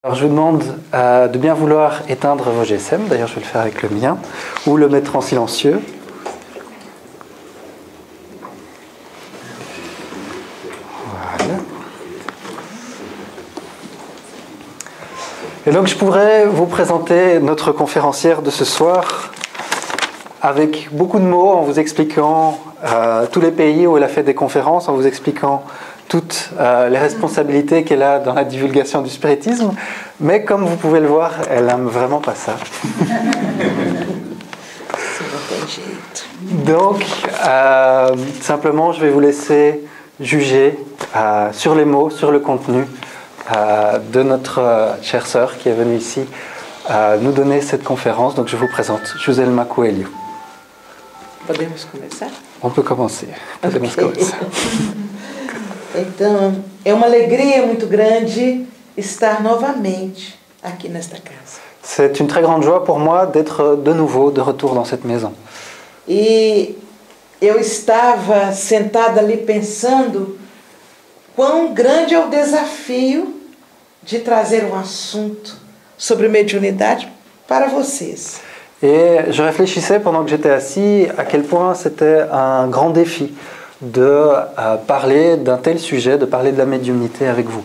Alors je vous demande de bien vouloir éteindre vos GSM, d'ailleurs je vais le faire avec le mien, ou le mettre en silencieux. Voilà. Et donc je pourrais vous présenter notre conférencière de ce soir avec beaucoup de mots, en vous expliquant tous les pays où elle a fait des conférences, en vous expliquant toutes les responsabilités qu'elle a dans la divulgation du spiritisme, mais comme vous pouvez le voir, elle n'aime vraiment pas ça. Donc, simplement, je vais vous laisser juger sur les mots, sur le contenu de notre chère sœur qui est venue ici nous donner cette conférence. Donc, je vous présente Joselma Coelho. Podemos começar? On peut commencer. Podemos começar. Então, é uma alegria muito grande estar novamente aqui nesta casa. C'est une très grande joie pour moi d'être de nouveau de retour dans cette maison. E eu estava sentada ali pensando quão grande é o desafio de trazer um assunto sobre mediunidade para vocês. Et je réfléchissais pendant que j'étais assis à quel point c'était un grand défi de parler d'un tel sujet, de parler de la médiumnité avec vous.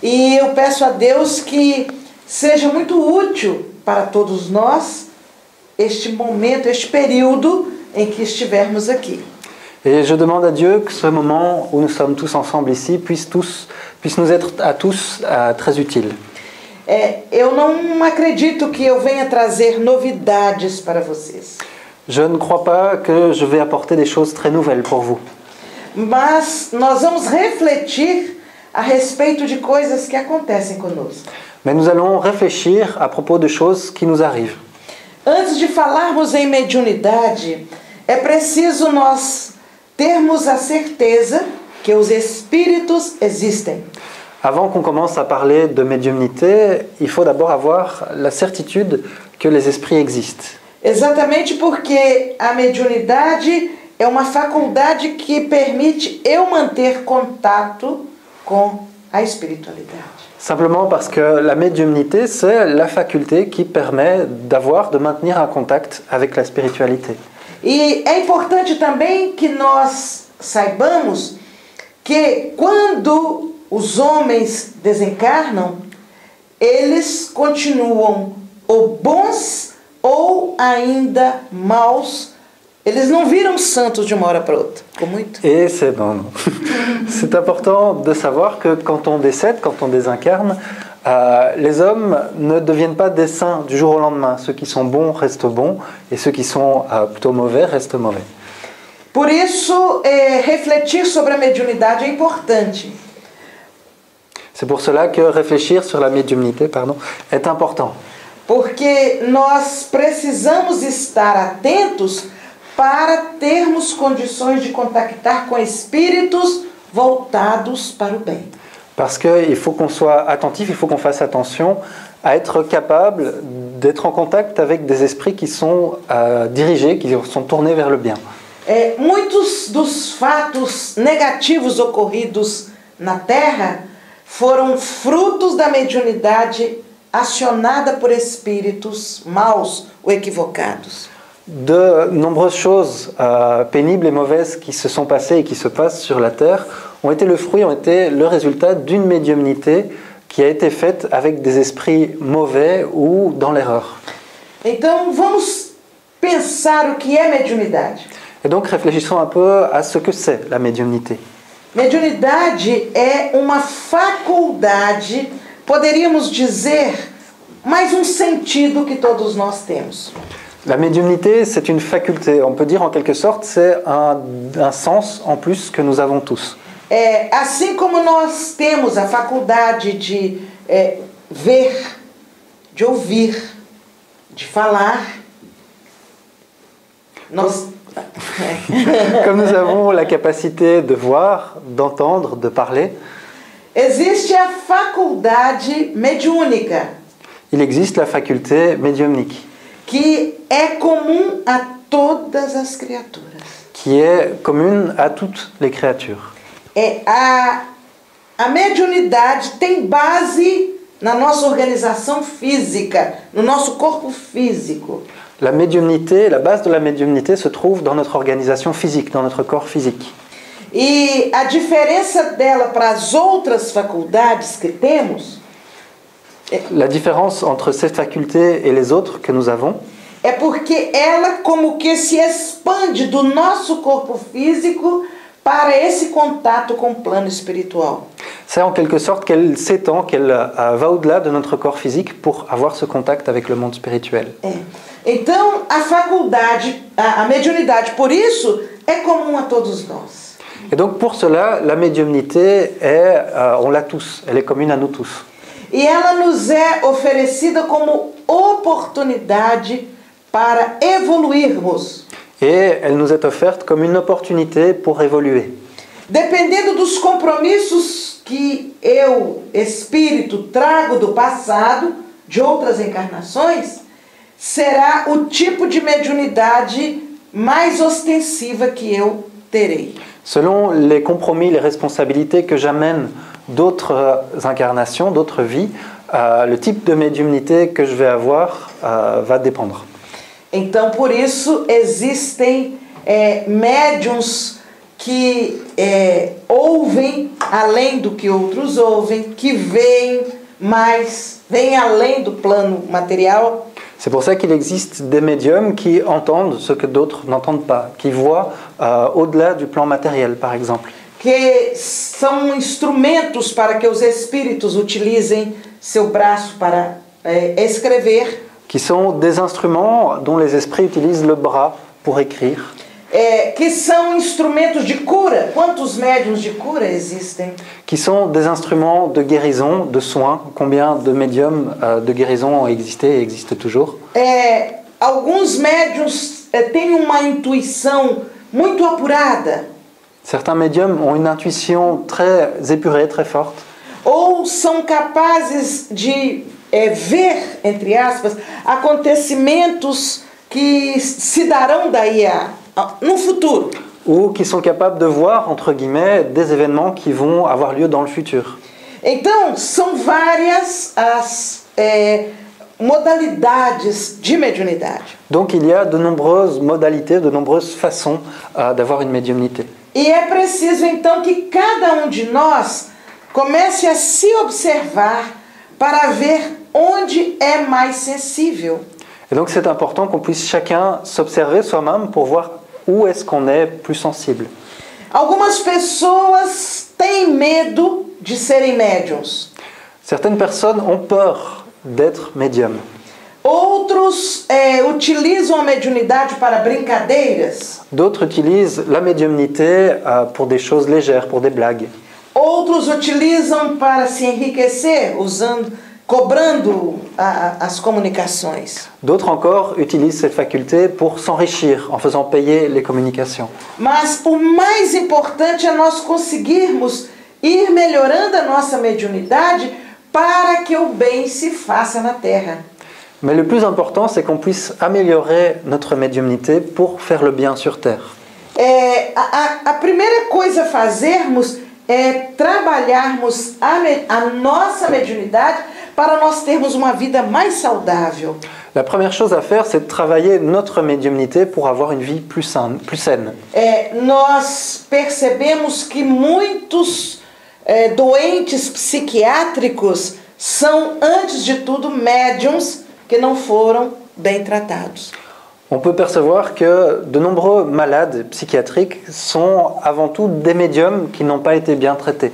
E eu peço a Deus que seja muito útil para todos nós este momento, este período em que estivermos aqui. Et je demande à Dieu que ce moment où nous sommes tous ensemble ici puisse nous être à tous très utile. Eu não acredito que eu venha trazer novidades para vocês. Je ne crois pas que je vais apporter des choses très nouvelles pour vous. Mas nós vamos refletir a respeito de coisas que acontecem conosco. Mais nous allons réfléchir à propos de choses qui nous arrivent. Antes de falarmos em mediunidade, é preciso nós termos a certeza que os espíritos existem. Avant qu'on commence à parler de médiumnité, il faut d'abord avoir la certitude que les esprits existent. Exatamente porque a mediunidade é uma faculdade que permite eu manter contato com a espiritualidade. Simplement parce que la médiumnité, c'est la faculté qui permet de maintenir un contact avec la spiritualité. E é importante também que nós saibamos que quando os homens desencarnam, eles continuam ou bons ou ainda maus. Eles não viram santos de uma hora para outra. Ficou muito? Et c'est bon. C'est important de savoir que quand on décède, quand on désincarne, les hommes ne deviennent pas des saints du jour au lendemain. Ceux qui sont bons restent bons et ceux qui sont plutôt mauvais restent mauvais. Por isso, refletir sobre a mediunidade é importante. C'est pour cela que réfléchir sur la médiumnité, est important. Porque nós precisamos estar atentos para termos condições de contactar com espíritos voltados para o bem. Parce qu'il faut qu'on soit attentif, il faut qu'on fasse attention à être capable d'être en contact avec des esprits qui sont dirigés, qui sont tournés vers le bien. Muitos dos fatos negativos ocorridos na Terra foram frutos da mediunidade acionada por espíritos maus ou equivocados. De nombreuses choses pénibles et mauvaises qui se sont passées et qui se passent sur la Terre ont été le résultat d'une médiumnité qui a été faite avec des esprits mauvais ou dans l'erreur. Então vamos pensar o que é mediunidade. Et donc réfléchissons un peu à ce que c'est la médiumnité. Mediunidade é uma faculdade, poderíamos dizer, mais um sentido que todos nós temos. La médiumnité, c'est une faculté. On peut dire en quelque sorte, c'est un sens en plus que nous avons tous. Assim como nós temos a faculdade de ver, de ouvir, de falar, comme nous avons la capacité de voir, d'entendre, de parler, existe a faculdade mediúnica. Il existe la faculté médiumnique. Que é comum a todas as criaturas. Qui est commune à toutes les créatures. A mediunidade tem base na nossa organização física, no nosso corpo físico. La médiumnité, la base de la médiumnité se trouve dans notre organisation physique, dans notre corps physique. E a diferença dela para as outras faculdades que temos La différence entre ces facultés et les autres que nous avons, é porque ela como que se expande do nosso corpo físico para esse contato com o plano espiritual. c'est en quelque sorte qu'elle s'étend, qu'elle va au-delà de notre corps physique pour avoir ce contact avec le monde spirituel. Então, a faculdade, a mediunidade, por isso, é comum a todos nós. Et donc pour cela, la médiumnité, on l'a tous, elle est commune à nous tous. E ela nos é oferecida como oportunidade para evoluirmos. Et elle nous est offerte comme une opportunité pour évoluer. Dependendo dos compromissos que eu, espírito, trago do passado, de outras encarnações, será o tipo de mediunidade mais ostensiva que eu terei. Selon les compromis, les responsabilités que j'amène d'autres incarnations, d'autres vies, le type de médiumnité que je vais avoir va dépendre. Então, por isso, existem médiums que ouvem além do que outros ouvem, que veem mais, veem além do plano material. C'est pour ça qu'il existe des médiums qui entendent ce que d'autres n'entendent pas, qui voient au-delà du plan matériel, par exemple. Que são instrumentos para que os espíritos utilizem seu braço para escrever. Qui sont des instruments dont les esprits utilisent le bras pour écrire. Que são instrumentos de cura. Quantos médiums de cura existem? Qui sont des instruments de guérison, de soins. Combien de médiums de guérison ont existé et existent toujours? Alguns médiums têm uma intuição muito apurada. Certains médiums ont une intuition très épurée, très forte. Ou são capazes de ver, entre aspas, acontecimentos que se darão daí no futuro. Ou qui sont capables de voir, entre guillemets, des événements qui vont avoir lieu dans le futur. Então, são várias as modalidades de mediunidade. Donc il y a de nombreuses modalités, de nombreuses façons d'avoir une médiumnité. E é preciso então que cada um de nós comece a se observar para ver onde é mais sensível. Et donc c'est important qu'on puisse chacun s'observer soi-même pour voir où est-ce qu'on est plus sensible. Algumas pessoas têm medo de serem médiums. Certaines personnes ont peur d'être médium. Outros utilizam a mediunidade para brincadeiras. D'autres utilisent la médiumnité pour des choses légères, pour des blagues. Outros utilizam para se enriquecer, cobrando as comunicações. D'autres encore utilisent cette faculté pour s'enrichir en faisant payer les communications. Mas o mais importante é nós conseguirmos ir melhorando a nossa mediunidade para que o bem se faça na Terra. Mais le plus important, c'est qu'on puisse améliorer notre médiumnité pour faire le bien sur Terre. A primeira coisa a fazermos é trabalharmos a nossa mediunidade para nós termos uma vida mais saudável. La première chose à faire, c'est de travailler notre médiumnité pour avoir une vie plus saine. Nós percebemos que muitos doentes psiquiátricos são, antes de tudo, médiums que não foram bem tratados. On peut percevoir que de nombreux malades psychiatriques sont avant tout des médiums qui n'ont pas été bien traités.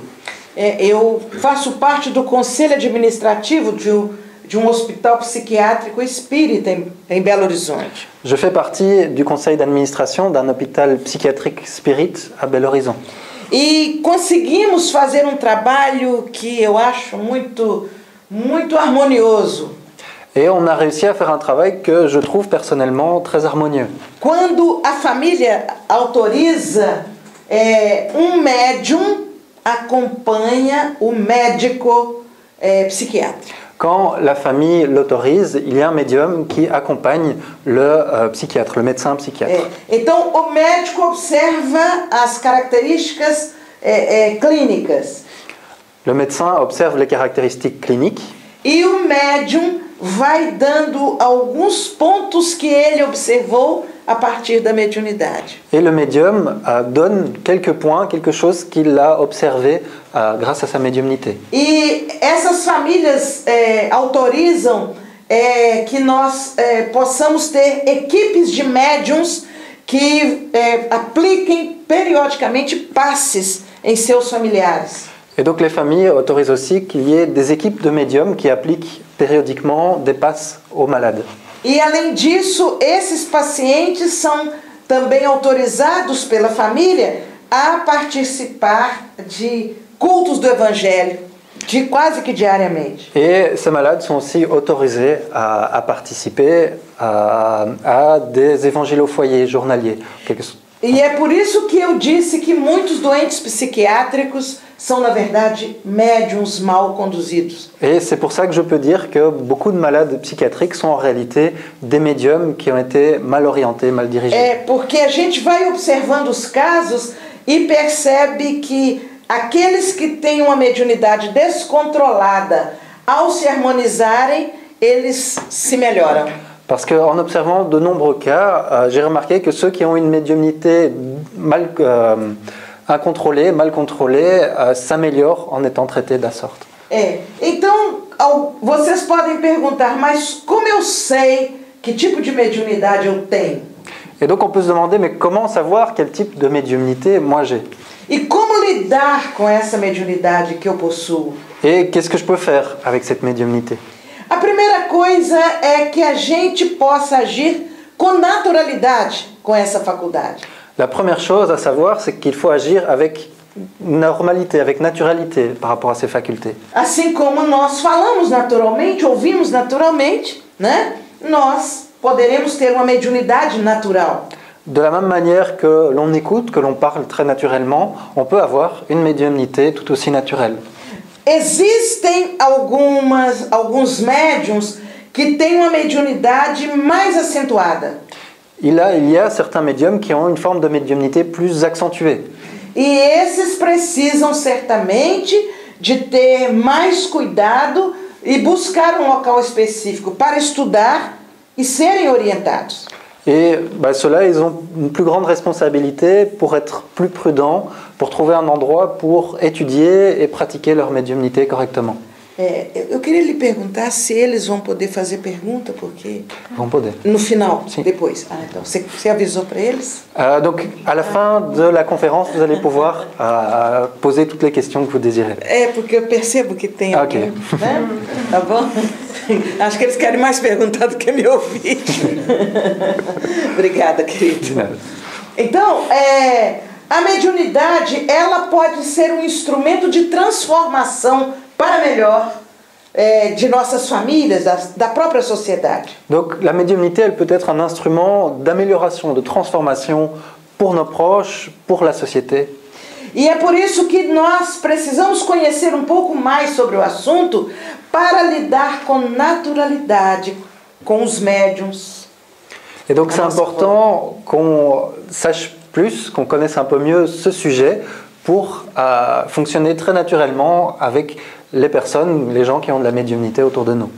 Eu faço parte do conselho administrativo de hospital psiquiátrico espírita em Belo Horizonte. Je fais partie du conseil d'administration d'un hôpital psychiatrique spirit à Belo Horizonte. E conseguimos fazer um trabalho que eu acho muito harmonioso. Et on a réussi à faire un travail que je trouve personnellement très harmonieux. Quando a família autoriza, médium acompanha o médico psiquiatra. Quand la famille l'autorise, il y a un médium qui accompagne le psychiatre, le médecin psychiatre. Então, o médico observa as características clínicas. Le médecin observe les caractéristiques cliniques. e o médium vai dando alguns pontos que ele observou a partir da mediunidade. Et le médium donne quelques points, quelque chose qu'il a observé grâce à sa médiumnité. E essas famílias autorizam que nós possamos ter equipes de médiums que apliquem periodicamente passes em seus familiares. Et donc les familles autorisent aussi qu'il y ait des équipes de médiums qui appliquent périodiquement des passes aux malades. E além disso, esses pacientes são também autorizados pela família a participar de cultos do Evangelho, quase que diariamente. Et ces malades sont aussi autorisés à participer à des évangiles au foyer journaliers. E é por isso que eu disse que muitos doentes psiquiátricos são, na verdade, médiums mal conduzidos. Et c'est pour ça que je peux dire que beaucoup de malades psychiatriques sont en réalité des médiums qui ont été mal orientés, mal dirigés. Porque a gente vai observando os casos e percebe que aqueles que têm uma mediunidade descontrolada, ao se harmonizarem, eles se melhoram. Parce qu'en observant de nombreux cas, j'ai remarqué que ceux qui ont une médiumnité incontrôlée, mal contrôlée, s'améliorent en étant traités de la sorte. Então, vocês podem perguntar, mas como eu sei que tipo de mediunidade eu tenho? Et donc on peut se demander, mais comment savoir quel type de médiumnité moi j'ai? E como lidar com essa mediunidade que eu possuo? Et qu'est-ce que je peux faire avec cette médiumnité? A primeira coisa é que a gente possa agir com naturalidade com essa faculdade. La première chose à savoir, c'est qu'il faut agir avec normalité, avec naturalité par rapport à ces facultés. Assim como nós falamos naturalmente, ouvimos naturalmente, né? Nós poderemos ter uma mediunidade natural. De la même manière que l'on écoute, que l'on parle très naturellement, on peut avoir une médiumnité tout aussi naturelle. Existem alguns médiums que têm uma mediunidade mais acentuada. Il y a certains médiums qui ont une forme de médiumnité plus accentuée. E esses precisam certamente de ter mais cuidado e buscar um local específico para estudar e serem orientados. Et ceux-là, ils ont une plus grande responsabilité pour être plus prudents, pour trouver un endroit pour étudier et pratiquer leur médiumnité correctement. Eu queria lhe perguntar se eles vão poder fazer pergunta, porque... Vão poder. No final, Sim. Depois. Então, você avisou para eles? Donc, à la fin de la conférence, vous allez pouvoir poser toutes les questions que vous désirez. Porque eu percebo que tem alguém, Ok. né? Tá bom? Acho que eles querem mais perguntar do que me ouvir. Obrigada, querido. Então, a mediunidade, ela pode ser um instrumento de transformação para melhor de nossas famílias, da própria sociedade. Donc la médiumnité, elle peut être un instrument d'amélioration, de transformation pour nos proches, pour la société. E é por isso que nós precisamos conhecer um pouco mais sobre o assunto para lidar com naturalidade com os médiums. Et donc c'est important qu'on sache plus, qu'on connaisse un peu mieux ce sujet pour fonctionner très naturellement avec les personnes, les gens qui ont de la médiumnité autour de nous.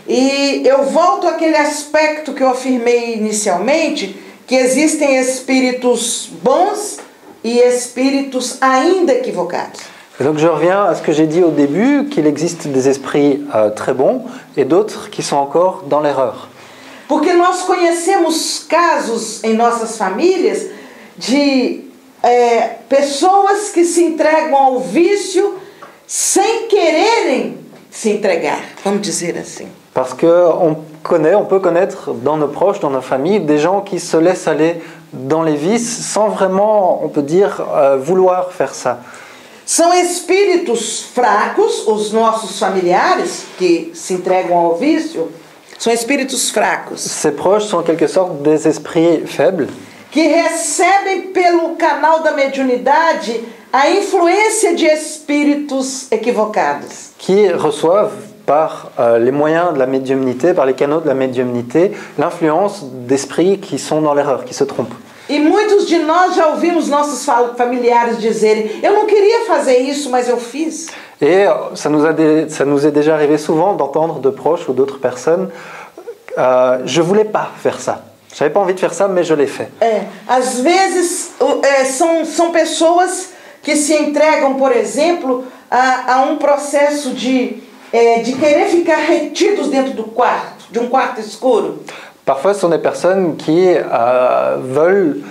E eu volto àquele aspecto que eu afirmei inicialmente, que existem espíritos bons e espíritos ainda equivocados. Et donc je reviens à ce que j'ai dit au début, qu'il existe des esprits très bons et d'autres qui sont encore dans l'erreur. Porque nós conhecemos casos em nossas famílias de pessoas que se entregam ao vício sem quererem se entregar, vamos dizer assim. Parce qu'on peut connaître dans nos proches, dans nos familles, des gens qui se laissent aller dans les vices sans vraiment, on peut dire, vouloir faire ça. São espíritos fracos, os nossos familiares que se entregam ao vício, são espíritos fracos. Ces proches sont en quelque sorte des esprits faibles. Que recebem pelo canal da mediunidade a influência de espíritos equivocados. Qui reçoivent par les moyens de la médiumnité, par les canaux de la médiumnité, l'influence d'esprits qui sont dans l'erreur, qui se trompent. E muitos de nós já ouvimos nossos familiares dizerem: eu não queria fazer isso, mas eu fiz. Et ça nous est déjà arrivé souvent d'entendre de proches ou d'autres personnes je ne voulais pas faire ça. Je n'avais pas envie de faire ça, mais je l'ai fait. Às vezes são pessoas que se entregam, por exemplo, a processo de querer ficar retidos dentro do quarto, de quarto escuro. Parfois, ce sont des personnes qui veulent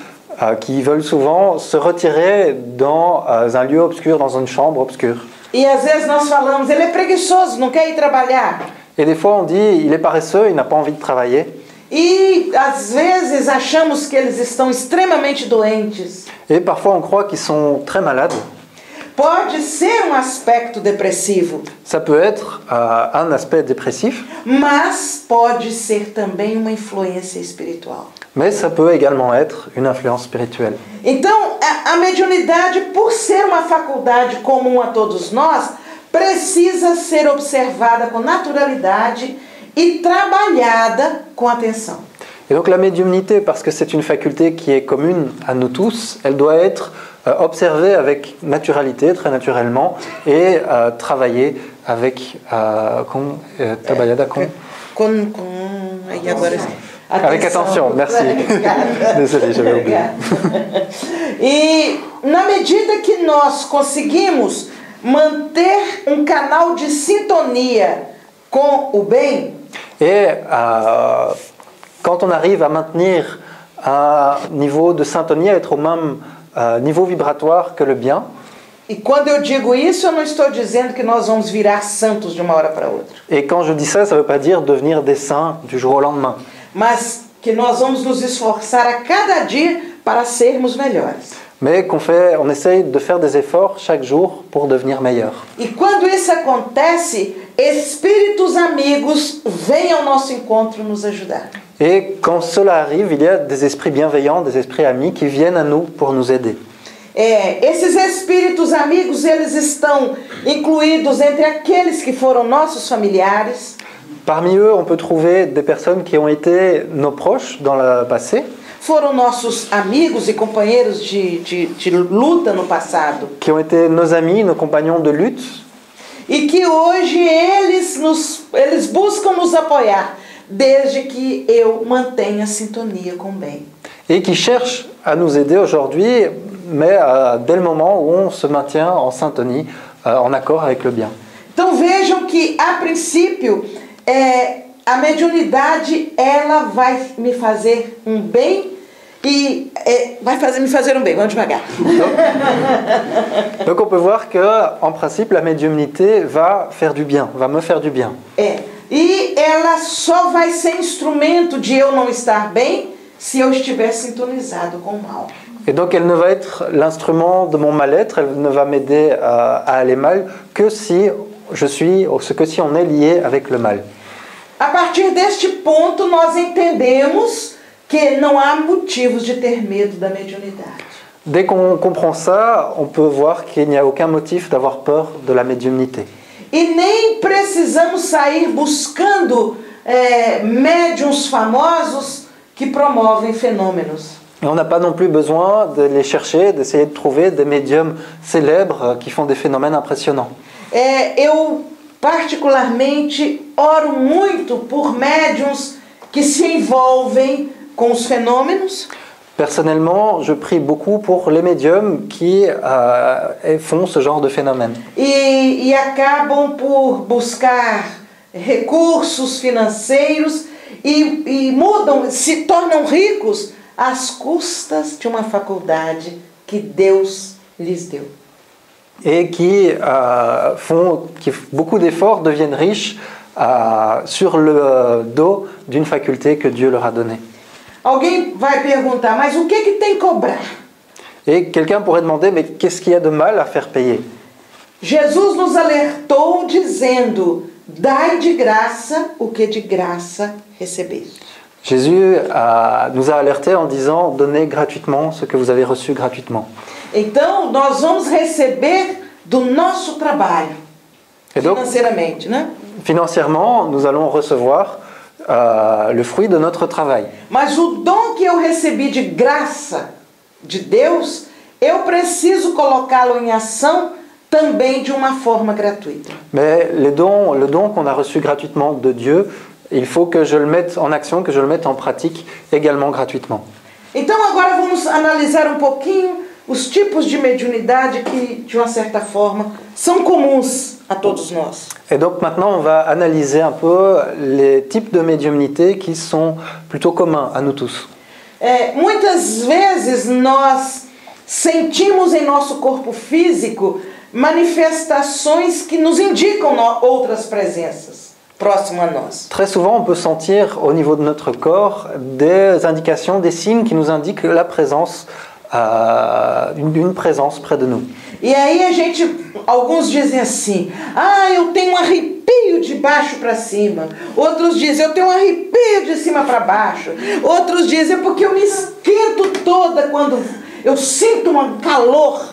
souvent se retirer dans un lieu obscur, dans une chambre obscure. E às vezes nós falamos, ele é preguiçoso, não quer ir trabalhar. Et des fois, on dit, il est paresseux, il n'a pas envie de travailler. E às vezes achamos que eles estão extremamente doentes. Et parfois, on croit qu'ils sont très malades. Pode ser aspecto depressivo. Ça peut être un aspect dépressif. Mas pode ser também uma influência espiritual. Mais ça peut également être une influence spirituelle. Então, a mediunidade, por ser uma faculdade comum a todos nós, precisa ser observada com naturalidade e trabalhada com atenção. Et donc la médiumnité, parce que c'est une faculté qui est commune à nous tous, elle doit être observée avec naturalité, très naturellement, et travaillée avec avec attention, merci. Désolé, j'avais oublié. E na medida que nós conseguimos manter canal de sintonia com o bem, et quand on arrive à maintenir un niveau de syntonie, à être au même niveau vibratoire que le bien. E quando eu digo isso, eu não estou dizendo que nós vamos virar santos de uma hora para outra. Et quand je dis ça, ça ne veut pas dire devenir des saints du jour au lendemain. Mas que nós vamos nos esforçar a cada dia para sermos melhores. Mais on essaye de faire des efforts chaque jour pour devenir meilleur. E quando isso acontece, espíritos amigos vêm ao nosso encontro nos ajudar. Et quand cela arrive, il y a des esprits bienveillants, des esprits amis qui viennent à nous pour nous aider. Esses espíritos amigos, eles estão incluídos entre aqueles que foram nossos familiares. Parmi eux, on peut trouver des personnes qui ont été nos proches dans le passé. Foram nossos amigos e companheiros de luta no passado. Qui ont été nos amis, nos compagnons de lutte. E que hoje eles buscam nos apoiar, desde que eu mantenha sintonia com o bem. Et qui cherchent à nous aider aujourd'hui, mais dès le moment où on se maintient en syntonie, en accord avec le bien. Então vejam que, a princípio, a mediunidade, ela vai me fazer um bem e me fazer um bem. Vamos devagar. Donc on peut voir que, en principe, la médiumnité va faire du bien, va me faire du bien. E ela só vai ser instrumento de eu não estar bem se eu estiver sintonizado com o mal. Et donc elle ne va être l'instrument de mon mal-être, elle ne va m'aider à aller mal que si on est lié avec le mal. A partir deste ponto, nós entendemos que não há motivos de ter medo da mediunidade. Dès qu'on comprend ça, on peut voir qu'il n'y a aucun motif d'avoir peur de la médiumnité. E nem precisamos sair buscando médiuns famosos que promovem fenômenos. Et on n'a pas non plus besoin de les chercher, d'essayer de trouver des médiums célèbres qui font des phénomènes impressionnants. Eu particularmente oro muito por médiuns que se envolvem com os fenômenos. Personnellement, je prie beaucoup pour les médiums qui font ce genre de phénomène. E acabam por buscar recursos financeiros e mudam, se tornam ricos às custas de uma faculdade que Deus lhes deu. Et qui font beaucoup d'efforts, deviennent riches sur le dos d'une faculté que Dieu leur a donnée. Alguém vai perguntar, mas o que tem que cobrar? Et quelqu'un pourrait demander, mais qu'est-ce qu'il y a de mal à faire payer? Jesus nos alertou dizendo, dai de graça o que de graça recebeste. Jésus nous a alertés en disant, donnez gratuitement ce que vous avez reçu gratuitement. Então, nós vamos receber do nosso trabalho, financeiramente, né? Financièrement, nous allons recevoir le fruit de notre travail. Mas o dom que eu recebi de graça de Deus, eu preciso colocá-lo em ação também de uma forma gratuita. Mais le don qu'on a reçu gratuitement de Dieu, il faut que je le mette en action, que je le mette en pratique également gratuitement. Então agora vamos analisar um pouquinho os tipos de mediunidade que, de uma certa forma, são comuns a todos nós. Et donc maintenant, on va analyser un peu les types de médiumnité qui sont plutôt communs à nous tous. Muitas vezes nós sentimos em nosso corpo físico manifestações que nos indicam outras presenças próximas a nós. Très souvent, on peut sentir au niveau de notre corps des indications, des signes qui nous indiquent la présence, une présence près de nous. E aí alguns dizem assim, eu tenho um arrepio de baixo para cima. Outros dizem, eu tenho um arrepio de cima para baixo. Outros dizem, porque eu me esquento toda quando eu sinto um calor.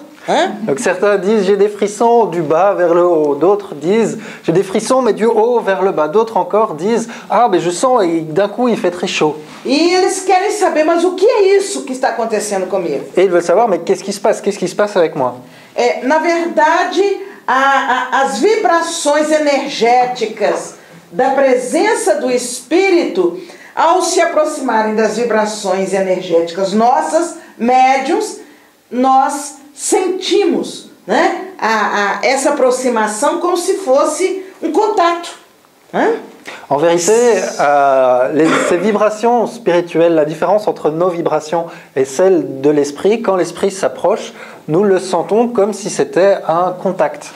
Donc certains disent j'ai des frissons du bas vers le haut, d'autres disent j'ai des frissons mais du haut vers le bas, d'autres encore disent mais je sens et d'un coup il fait très chaud. E eles querem saber, mas o que é isso que está acontecendo comigo? Et ils veulent savoir mais qu'est-ce qui se passe avec moi? Na verdade, as vibrações energéticas da presença do Espírito, ao se aproximarem das vibrações energéticas nossas, médiuns, nós sentimos, né, essa aproximação como se fosse um contato. En vérité, ces vibrations spirituelles, la différence entre nos vibrations et celles de l'esprit, quand l'esprit s'approche, nous le sentons comme si c'était un contact.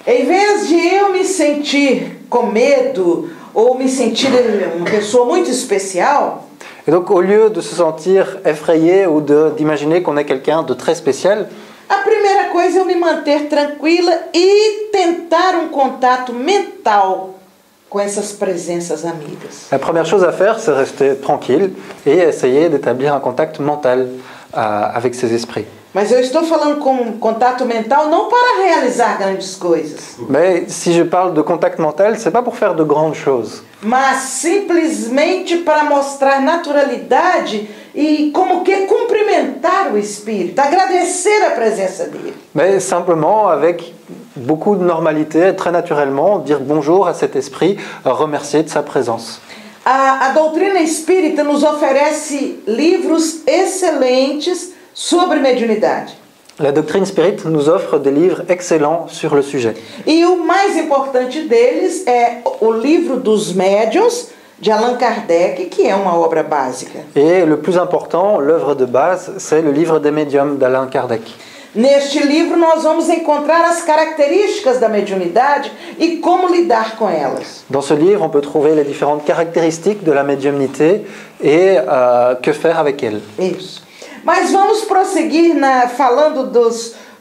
Em vez de eu me sentir com medo ou me sentir uma pessoa muito especial, et donc au lieu de se sentir effrayé ou d'imaginer qu'on est quelqu'un de très spécial, a primeira coisa é eu me manter tranquila e tentar um contato mental com essas presenças amigas. La première chose à faire, c'est rester tranquille et essayer d'établir un contact mental avec ces esprits. Mas eu estou falando com contato mental não para realizar grandes coisas. Mais si je parle de contact mental, c'est pas pour faire de grandes choses. Mas simplesmente para mostrar naturalidade e como que cumprimentar o Espírito, agradecer a presença dele. Mais simplement avec beaucoup de normalité, très naturellement, dire bonjour à cet esprit, remercier de sa présence. A doutrina espírita nos oferece livros excelentes sobre mediunidade. La doctrine spirite nous offre des livres excellents sur le sujet. E o mais importante deles é o livro dos médiuns, de Allan Kardec, que é uma obra básica. Et le plus important, l'œuvre de base, c'est le livre des médiums d'Allan Kardec. Neste livro nós vamos encontrar as características da mediunidade e como lidar com elas. Dans ce livre, on peut trouver les différentes caractéristiques de la médiumnité et que faire avec elle. Isso. Mas vamos prosseguir falando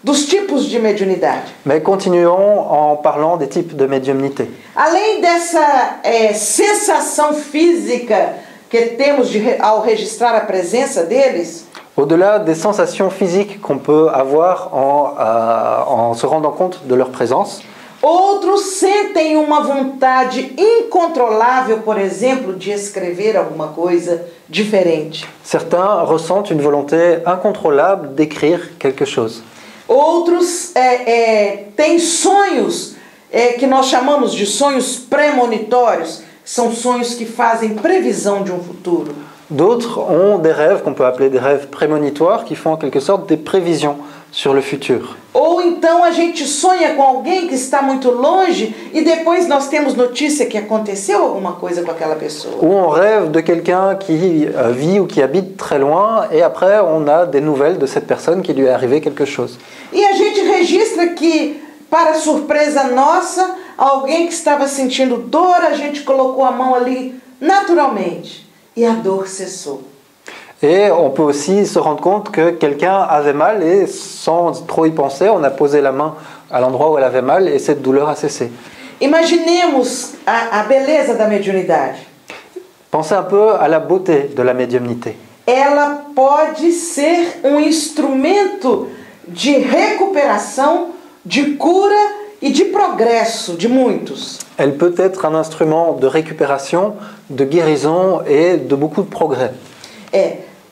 dos tipos de mediunidade. Mais continuons en parlant des types de médiumnité. Além dessa sensação física que temos ao registrar a presença deles, au-delà des sensations physiques qu'on peut avoir en se rendant compte de leur présence, outros sentem uma vontade incontrolável, por exemplo, de escrever alguma coisa diferente. Certains ressentent une volonté incontrôlable d'écrire quelque chose. Outros têm sonhos que nós chamamos de sonhos premonitórios. São sonhos que fazem previsão de um futuro. D'autres ont des rêves qu'on peut appeler des rêves prémonitoires qui font en quelque sorte des prévisions sur le futur. Ou então a gente sonha com alguém que está muito longe e depois nós temos notícia que aconteceu alguma coisa com aquela pessoa. Ou on rêve de quelqu'un qui vit ou qui habite très loin et après on a des nouvelles de cette personne qui lui est arrivé quelque chose. E a gente registra que, para surpresa nossa, alguém que estava sentindo dor, a gente colocou a mão ali naturalmente e a dor cessou. Et on peut aussi se rendre compte que quelqu'un avait mal et sans trop y penser, on a posé la main à l'endroit où elle avait mal et cette douleur a cessé. Imaginemos a beleza da mediunidade. Pensez un peu à la beauté de la médiumnité. Ela pode ser um instrumento de recuperação, de cura e de progresso de muitos. Elle peut être un instrument de récupération, de guérison et de beaucoup de progrès.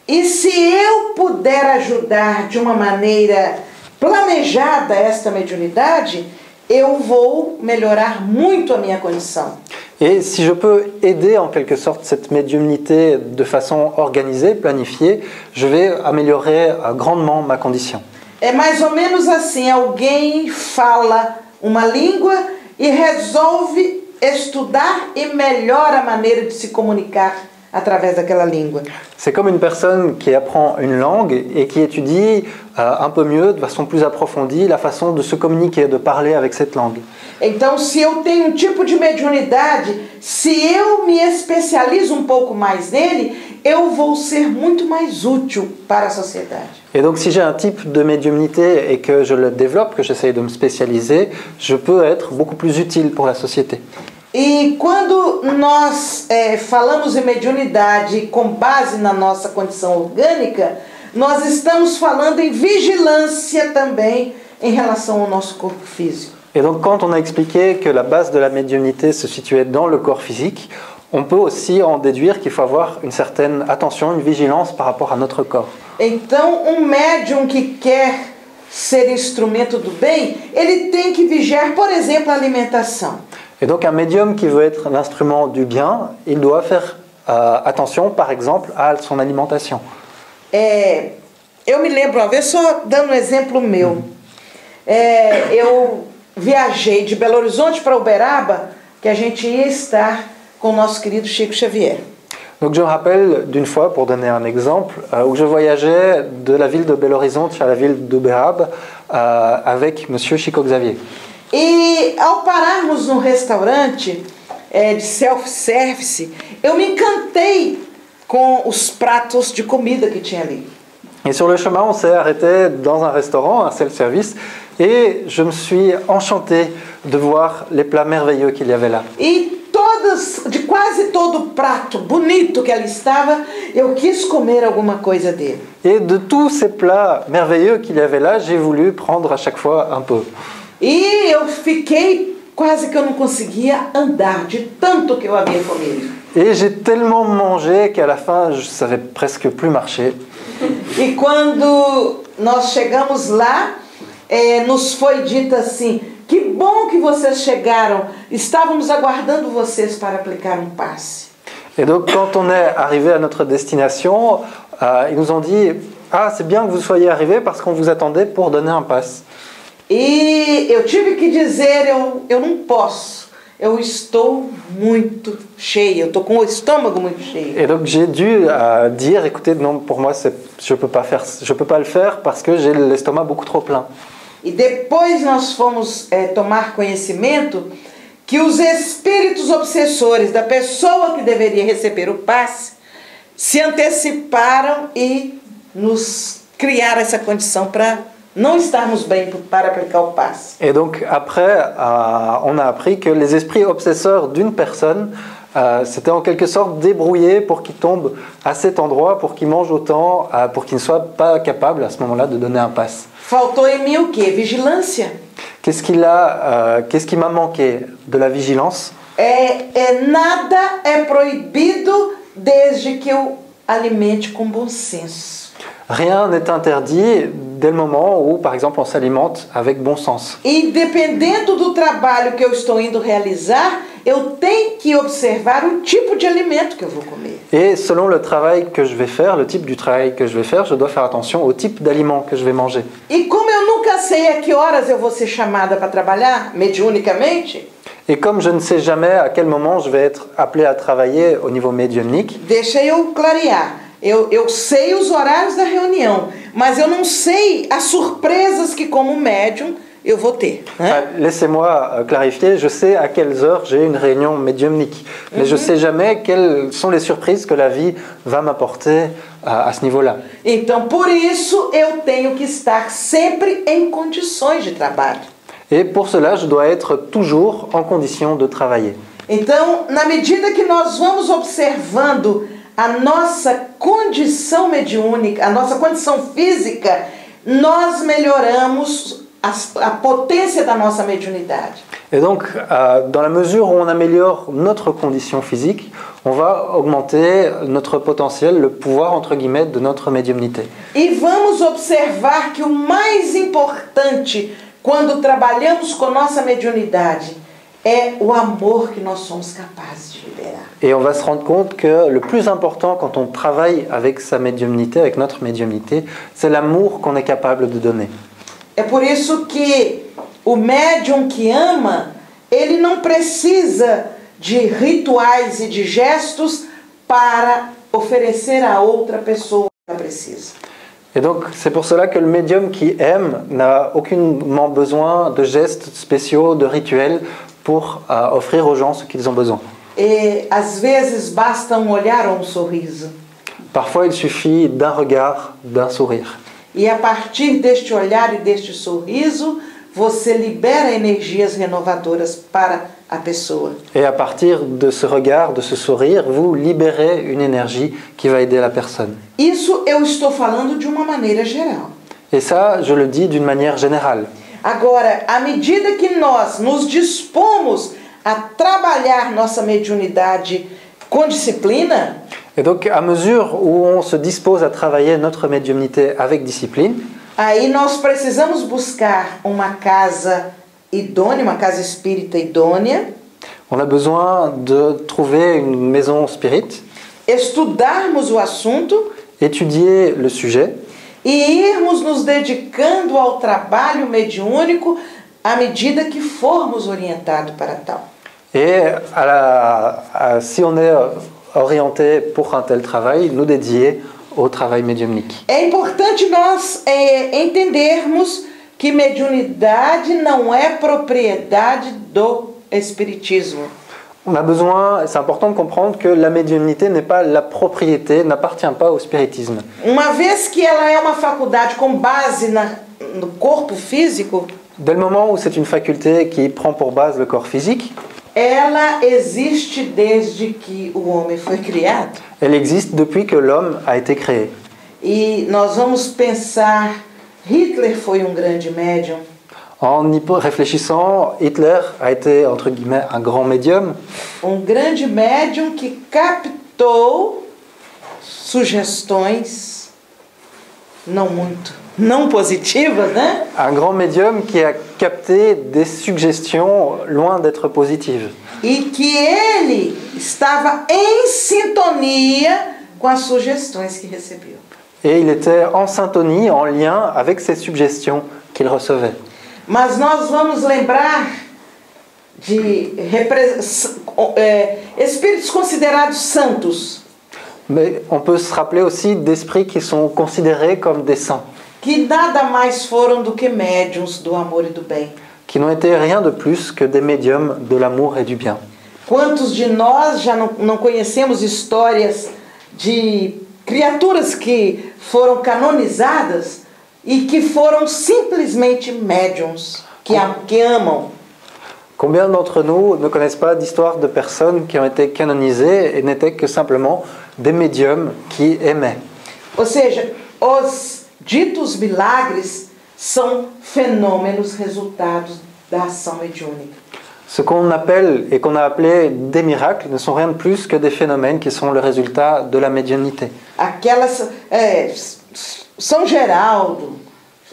E se eu puder ajudar de uma maneira planejada esta mediunidade, eu vou melhorar muito a minha condição. Et si je peux aider en quelque sorte cette médiumnité de façon organisée, planifiée, je vais améliorer grandement ma condition. É mais ou menos assim, alguém fala uma língua e resolve estudar e melhora a maneira de se comunicar através daquela língua. C'est comme une personne qui apprend une langue et qui étudie un peu mieux, de façon plus approfondie, la façon de se communiquer, de parler avec cette langue. Então, se eu tenho um tipo de mediunidade, se eu me especializo um pouco mais nele, eu vou ser muito mais útil para a sociedade. Et donc si j'ai un type de médiumnité et que je le développe, que j'essaye de me spécialiser, je peux être beaucoup plus utile pour la société. E quando nós falamos em mediunidade com base na nossa condição orgânica, nós estamos falando em vigilância também em relação ao nosso corpo físico. Et donc quand on a expliqué que la base de la médiumnité se situait dans le corps physique, on peut aussi en déduire qu'il faut avoir une certaine attention, une vigilance par rapport à notre corps. Então, médium que quer ser instrumento do bem, ele tem que vigiar, por exemplo, a alimentação. Et donc un médium qui veut être l'instrument du bien, il doit faire attention, par exemple, à son alimentation. Eu me lembro uma vez, só dando um exemplo meu, eu viajei de Belo Horizonte para Uberaba, que a gente ia estar com o nosso querido Chico Xavier. Donc je me rappelle d'une fois, pour donner un exemple, où je voyageais de la ville de Belo Horizonte à la ville d'Uberaba avec Monsieur Chico Xavier. E ao pararmos num restaurante de self-service, eu me encantei com os pratos de comida que tinha ali. Et sur le chemin, on s'est arrêté dans un restaurant, un self-service, et je me suis enchanté de voir les plats merveilleux qu'il y avait là. E de quase todo prato bonito que ali estava, eu quis comer alguma coisa dele. Et de tous ces plats merveilleux qu'il y avait là, j'ai voulu prendre à chaque fois un peu. E eu fiquei quase que eu não conseguia andar de tanto que eu havia comido. Et j'ai tellement mangé qu'à la fin, je savais presque plus marcher. E quando nós chegamos lá, nos foi dito assim: que bom que vocês chegaram, estávamos aguardando vocês para aplicar um passe. Et donc quand on est arrivé à notre destination, ils nous ont dit « Ah, c'est bien que vous soyez arrivés parce qu'on vous attendait pour donner un pass ». E eu tive que dizer, eu não posso, eu estou muito cheia, eu estou com o estômago muito cheio. Et donc j'ai dû dire, écoutez, non, pour moi, je peux pas le faire parce que j'ai l'estomac beaucoup trop plein. E depois nós fomos tomar conhecimento que os espíritos obsessores da pessoa que deveria receber o passe se anteciparam e nos criaram essa condição para não estarmos bem para aplicar o passe. Et donc après, on a appris que les esprits obsesseurs d'une personne s'étaient en quelque sorte débrouillés pour qu'il tombe à cet endroit, pour qu'il mange autant, pour qu'il ne soit pas capable à ce moment-là de donner un pass. Faltou em mim o quê? Vigilância. Qu'est-ce qui m'a manqué? De la vigilance. Nada é proibido desde que eu alimente com bom senso. Rien n'est interdit dès le moment où, par exemple, on s'alimente avec bon sens. E dependendo do trabalho que eu estou indo realizar, eu tenho que observar o tipo de alimento que eu vou comer. Et selon le travail que je vais faire, le type du travail que je vais faire, je dois faire attention au type d'aliment que je vais manger. E como eu nunca sei a que horas eu vou ser chamada para trabalhar, mediunicamente, et comme je ne sais jamais à quel moment je vais être appelé à travailler au niveau médiumnique, deixa eu clarear. Eu sei os horários da reunião, mas eu não sei as surpresas que, como médium, eu vou ter. Laissez-moi clarifier, je sais à quelles heures j'ai une réunion médiumnique, mais je ne sais jamais quelles sont les surprises que la vie va m'apporter à ce niveau-là. Então, por isso, eu tenho que estar sempre em condições de trabalho. Et pour cela, je dois être toujours en condition de travailler. Então, na medida que nós vamos observando a nossa condição mediúnica, a nossa condição física, nós melhoramos a potência da nossa mediunidade. Et donc, dans la mesure où on améliore notre condition physique, on va augmenter notre potentiel, le pouvoir, entre guillemets, de notre médiumnité. E vamos observar que o mais importante quando trabalhamos com nossa mediunidade é o amor que nós somos capazes de liberar. Et on va se rendre compte que le plus important quand on travaille avec sa médiumnité, avec notre médiumnité, c'est l'amour qu'on est capable de donner. É por isso que o médium que ama, ele não precisa de rituais e de gestos para oferecer a outra pessoa o que ela precisa. Et donc, c'est pour cela que le médium qui aime n'a aucunement besoin de gestes spéciaux, de rituels pour offrir aux gens ce qu'ils ont besoin. E às vezes basta um olhar ou um sorriso. Parfois, il suffit d'un regard, d'un sourire. E a partir deste olhar e deste sorriso, você libera energias renovadoras para a pessoa. Et à partir de ce regard, de ce sourire, vous libérez une énergie qui va aider la personne. Isso eu estou falando de uma maneira geral. Et ça, je le dis d'une manière générale. Agora, à medida que nós nos dispomos a trabalhar nossa mediunidade com disciplina, Et donc, à mesure où on se dispose à travailler notre médiumnité avec discipline, aí nós precisamos buscar uma casa idônea, uma casa espírita idônea, on a besoin de trouver une maison spirite, estudarmos o assunto étudier le sujet e irmos nos dedicando ao trabalho mediúnico à medida que formos orientados para tal. et si on est orienté pour un tel travail, nous dédier au travail médiumnique. É importante nós entendermos que mediunidade não é propriedade do espiritismo. On a besoin, c'est important de comprendre que la médiumnité n'est pas la propriété, n'appartient pas au spiritisme. Uma vez que ela é uma faculdade com base no corpo físico, Dès le moment où c'est une faculté qui prend pour base le corps physique, ela existe desde que o homem foi criado. elle existe depuis que l'homme a été créé. E nós vamos pensar, Hitler foi um grande médium. En y réfléchissant, Hitler a été, entre guillemets, un grand médium, Um grande médium que captou sugestões não positivas, né? un grand médium qui a capté des suggestions loin d'être positives. E que ele estava em sintonia com as sugestões que recebeu. Et il était en syntonie, en lien avec ces suggestions qu'il recevait. Mas nós vamos lembrar de espíritos considerados santos, Mais on peut se rappeler aussi d'esprits qui sont considérés comme des saints, que nada mais foram do que médiuns do amor e do bem. qui n'ont été rien de plus que des médiums de l'amour et du bien. Quantos de nós já não conhecemos histórias de criaturas que foram canonizadas e que foram simplesmente médiuns, que amam? Combien d'entre nous ne connaissent pas d'histoires de personnes qui ont été canonisées et n'étaient que simplement des médiums qui aimaient? Ou seja, os ditos milagres são fenômenos resultados da ação mediúnica. Ce qu'on appelle et qu'on a appelé des miracles ne sont rien de plus que des phénomènes qui sont le résultat de la médiumnité. Aquelas São Geraldo,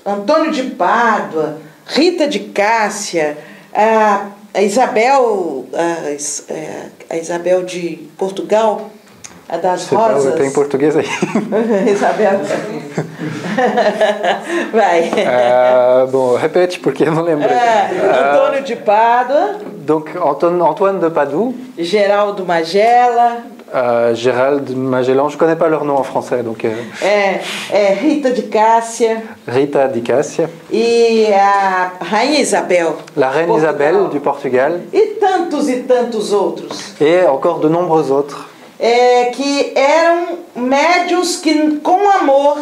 Antônio de Pádua, Rita de Cássia, a Isabel de Portugal, a das rosas. Tem português aí. Isabel. Vai. Bon, répète porque eu não lembro. Antônio de Pádua. Donc Antoine de Padoue. Geraldo Magela. Gérald Magellan, je ne connais pas leur nom en français. Donc, Rita de Cássia. Rita de Cássia. E a Rainha Isabel. La reine Portugal. Isabelle du Portugal. E tantos outros. Et encore de nombreux autres. Que eram médiuns que, com amor,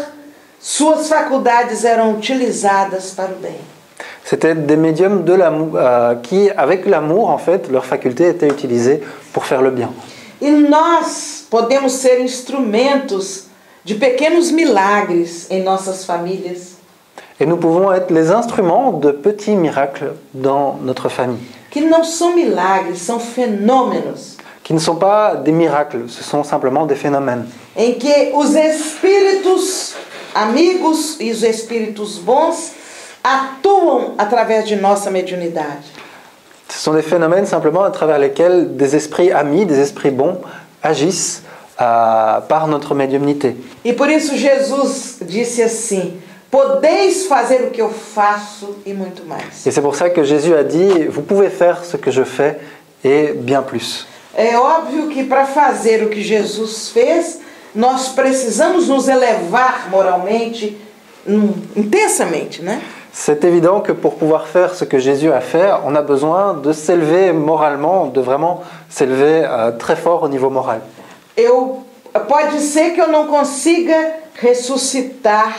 suas faculdades eram utilizadas para o bem. C'était des médiums de l'amour, qui, avec l'amour, en fait, leurs facultés étaient utilisées pour faire le bien. E nós podemos ser instrumentos de pequenos milagres em nossas famílias. Et nous pouvons être les instruments de petits miracles dans notre famille. que não são milagres, são fenômenos, qui ne sont pas des miracles, ce sont simplement des phénomènes, em que os espíritos amigos e os espíritos bons atuam através de nossa mediunidade. Ce sont des phénomènes simplement à travers lesquels des esprits amis, des esprits bons agissent par notre médiumnité. E por isso Jesus disse assim: podeis fazer o que eu faço e muito mais. Et c'est pour ça que Jésus a dit, vous pouvez faire ce que je fais et bien plus. É óbvio que para fazer o que Jesus fez, nós precisamos nos elevar moralmente, intensamente, né? C'est évident que pour pouvoir faire ce que Jésus a fait, on a besoin de s'élever moralement, de vraiment s'élever très fort au niveau moral. Pode ser que eu não consiga ressuscitar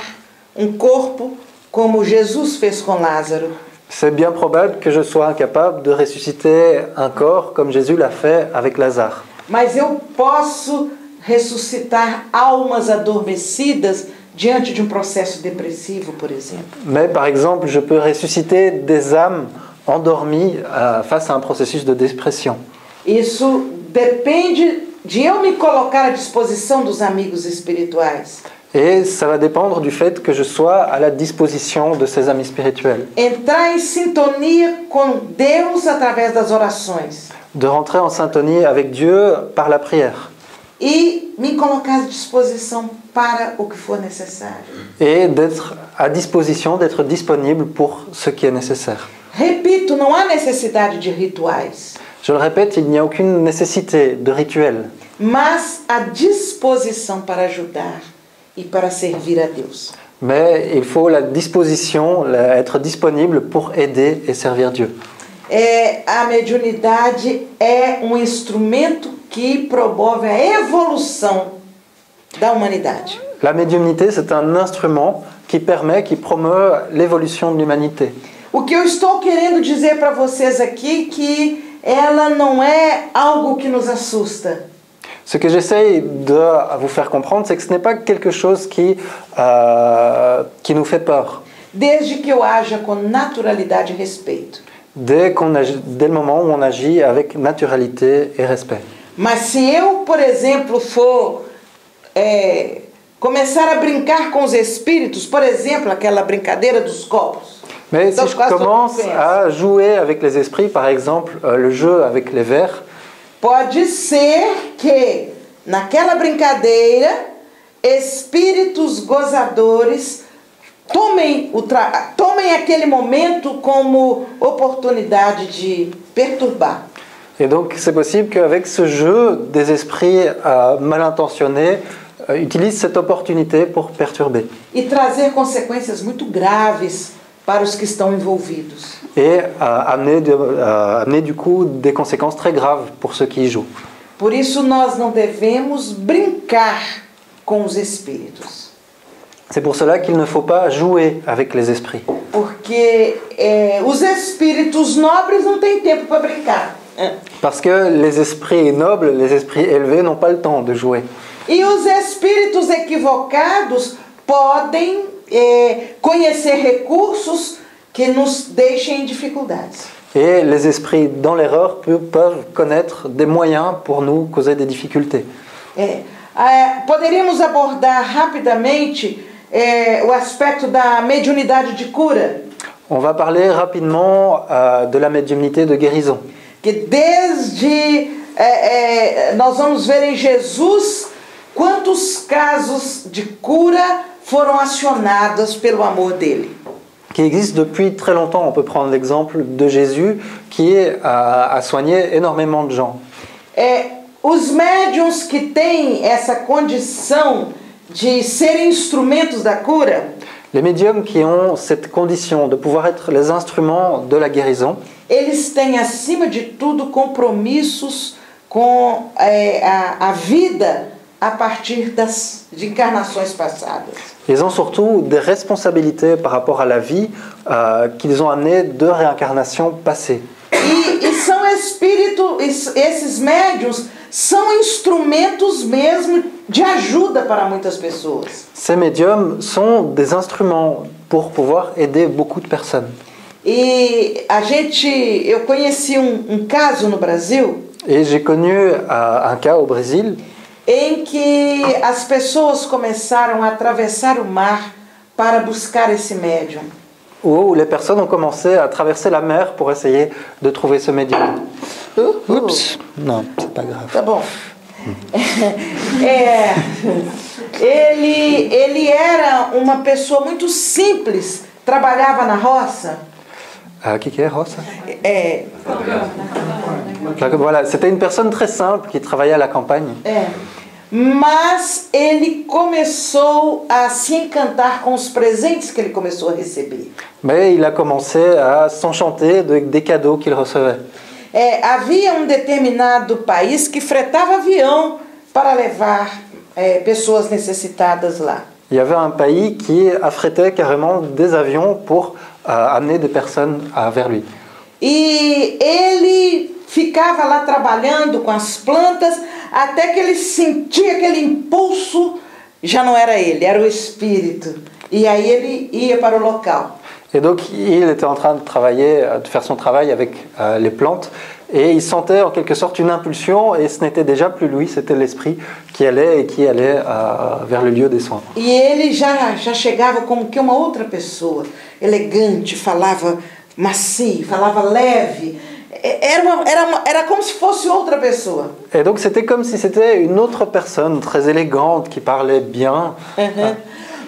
corpo como Jesus fez com Lázaro. C'est bien probable que je sois incapable de ressusciter un corps comme Jésus l'a fait avec Lazare. Mas eu posso ressuscitar almas adormecidas diante de processo depressivo, por exemplo. Mais par exemple, je peux ressusciter des âmes endormies face à un processus de dépression. Isso depende de eu me colocar à disposição dos amigos espirituais. Et ça va dépendre du fait que je sois à la disposition de ces amis spirituels. Entrar em sintonia com Deus através das orações. De rentrer en syntonie avec Dieu par la prière. E me colocar à disposição para o que for necessário. Et d'être à disposition, d'être disponible pour ce qui est nécessaire. Repito, não há necessidade de rituais. Je le répète, il n'y a aucune nécessité de rituel. Mas a disposição para ajudar e para servir a Deus. Mais il faut la disposition, être disponible pour aider et servir Dieu. A mediunidade é instrumento que promove a evolução da humanidade. La médiumnité, c'est un instrument qui permet, qui promeut l'évolution de l'humanité. O que eu estou querendo dizer para vocês aqui que ela não é algo que nos assusta. Ce que j'essaye de vous faire comprendre, c'est que ce n'est pas quelque chose qui nous fait peur. Desde que eu haja com naturalidade e respeito. Dès le moment où on agit avec naturalité et respect. Mas se eu, por exemplo, for começar a brincar com os espíritos, por exemplo, aquela brincadeira dos copos. Mais si je commence à jouer avec les esprits, par exemple, le jeu avec les verres, pode ser que naquela brincadeira espíritos gozadores tomem aquele momento como oportunidade de perturbar. Et donc c'est possible qu'avec ce jeu, des esprits mal intentionnés utilisent cette opportunité pour perturber. E trazer consequências muito graves para os que estão envolvidos. Et amener du coup des conséquences très graves pour ceux qui y jouent. Por isso nós não devemos brincar com os espíritos. C'est pour cela qu'il ne faut pas jouer avec les esprits. Porque os espíritos nobres não têm tempo para brincar. Parce que les esprits nobles, les esprits élevés n'ont pas le temps de jouer. E os espíritos equivocados podem conhecer recursos que nos deixem em dificuldades. Et les esprits dans l'erreur peuvent connaître des moyens pour nous causer des difficultés. Poderíamos abordar rapidamente o aspecto da mediunidade de cura. On va parler rapidement de la médiumnité de guérison. Que desde nós vamos ver em Jesus quantos casos de cura foram acionados pelo amor dele. Qui existe depuis très longtemps. On peut prendre l'exemple de Jésus qui a soigné énormément de gens. Os médiuns que têm essa condição de serem instrumentos da cura, les médiums qui ont cette condition de pouvoir être les instruments de la guérison, eles têm acima de tudo compromissos com a vida a partir de encarnações passadas. Ils ont surtout des responsabilités par rapport à la vie qu'ils ont amenées de réincarnations passées. E são espíritos, esses médiuns são instrumentos mesmo de ajuda para muitas pessoas. Ces médiums sont des instruments pour pouvoir aider beaucoup de personnes. Eu conheci caso no Brasil Et j'ai connu un cas au Brésil em que as pessoas começaram a atravessar o mar para buscar esse médium. où les personnes ont commencé à traverser la mer pour essayer de trouver ce médium. Oups, non, c'est pas grave. Tá bom. Ele era uma pessoa muito simples, trabalhava na roça. Qui est Rosa? Voilà, c'était une personne très simple qui travaillait à la campagne. Mas ele começou a se encantar com os presentes que ele começou a receber. Mais il a commencé à s'enchanter des cadeaux qu'il recevait. Havia determinado país que fretava avião para levar pessoas necessitadas lá. Il y avait un pays qui affrétait carrément des avions pour amener des personnes vers lui. E ele ficava lá trabalhando com as plantas até que ele sentia aquele impulso, já não era ele, era o espírito. E aí ele ia para o local. Et donc il était en train de travailler, de faire son travail avec les plantes, et il sentait en quelque sorte une impulsion, et ce n'était déjà plus lui, c'était l'esprit qui allait vers le lieu des soins. E ele já chegava como que uma outra pessoa, elegante, falava macio, falava leve. Era como se fosse outra pessoa. Et donc c'était comme si c'était une autre personne très élégante qui parlait bien.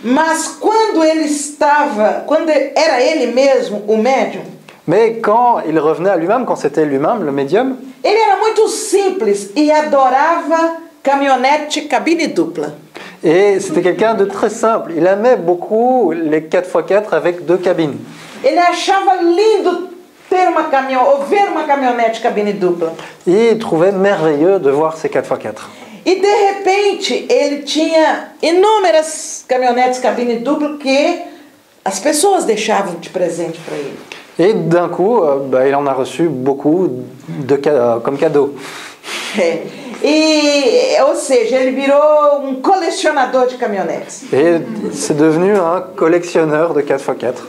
Mas quando era ele mesmo o médium, mais quand il revenait à lui-même, quand c'était lui-même le médium, ele era muito simples e adorava caminhonete cabine dupla. Et c'était quelqu'un de très simple. Il aimait beaucoup les 4x4 avec 2 cabines. Ele achava lindo ver uma caminhonete cabine dupla. Et il trouvait merveilleux de voir ces 4x4. E de repente ele tinha inúmeras caminhonetes cabine dupla que as pessoas deixavam de presente para ele. Et d'un coup, il en a reçu beaucoup comme cadeau. Ou seja, ele virou colecionador de caminhonetes. Et c'est devenu un collectionneur de 4x4.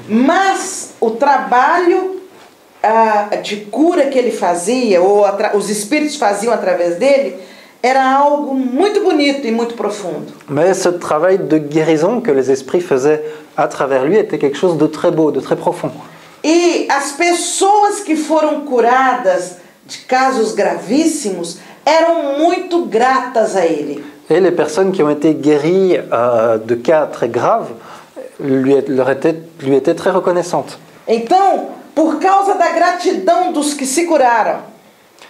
Mas o trabalho de cura que ele fazia, ou os espíritos faziam através dele, era algo muito bonito e muito profundo. Mais ce travail de guérison que les esprits faisaient à travers lui était quelque chose de très beau, de très profond. E as pessoas que foram curadas de casos gravíssimos eram muito gratas a ele. Et les personnes qui ont été guéries de cas très graves lui étaient très reconnaissantes. Então, por causa da gratidão dos que se curaram,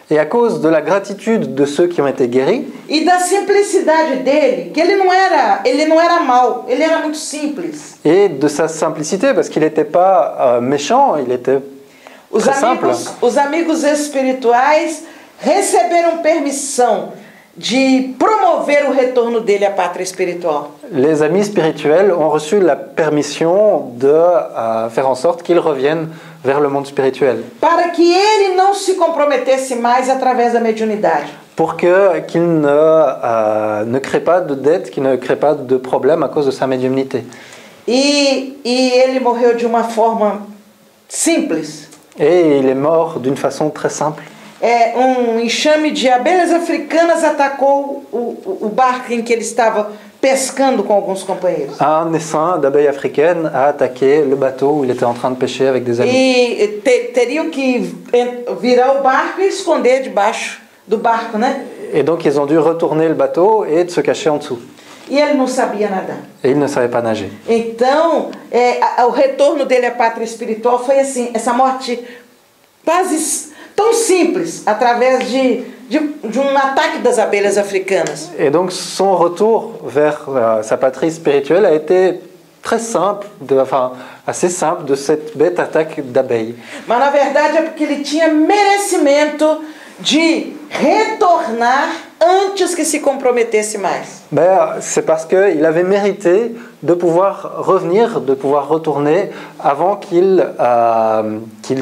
et à cause de la gratitude de ceux qui ont été guéris, e da simplicidade dele, que ele não era mau, ele era muito simples. Et de sa simplicité, parce qu'il n'était pas méchant, il était très simple. Os amigos espirituais receberam permissão de promover o retorno dele à pátria espiritual. Les amis spirituels ont reçu la permission de faire en sorte qu'ils reviennent vers le monde spirituel. Para que ele não se comprometesse mais através da mediunidade. Pour qu'il ne crée pas de dette, qu'il ne crée pas de problème à cause de sa médiumnité. E ele morreu de uma forma simples. Et il est mort d'une façon très simple. Enxame de abelhas africanas atacou o barco em que ele estava pescando com alguns companheiros. Un essaim d'abeilles africaines a attaqué le bateau où il était en train de pêcher avec des amis. E teriam que virar o barco e esconder debaixo do barco, né? Et donc ils ont dû retourner le bateau et de se cacher en dessous. E ele não sabia nadar. Et il ne savait pas nager. Então, o retorno dele à pátria espiritual foi assim, essa morte quase tão simples, através de ataque das abelhas africanas. Et donc son retour vers sa patrie spirituelle a été très simple, assez simple de cette bête attaque d'abeilles. Mas na verdade é porque ele tinha merecimento de retornar antes que se comprometesse mais. C'est parce qu'il avait mérité de pouvoir revenir, de pouvoir retourner avant qu'il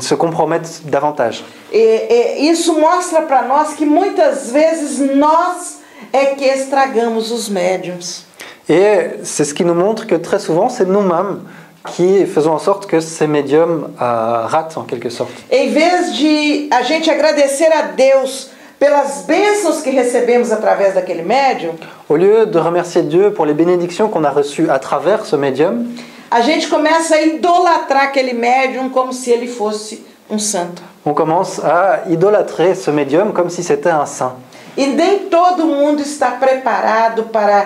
se compromette davantage. Isso mostra para nós que muitas vezes nós é que estragamos os médiums. Et c'est ce qui nous montre que très souvent, c'est nous-mêmes qui faisons en sorte que ces médiums ratent en quelque sorte. Em vez de a gente agradecer a Deus pelas bênçãos que recebemos através daquele médium, Au lieu de remercier Dieu pour les bénédictions qu'on a reçues à travers ce médium, a gente começa a idolatrar aquele médium como se ele fosse santo. on commence à idolâtrer ce médium comme si c'était un saint. E nem todo mundo está preparado para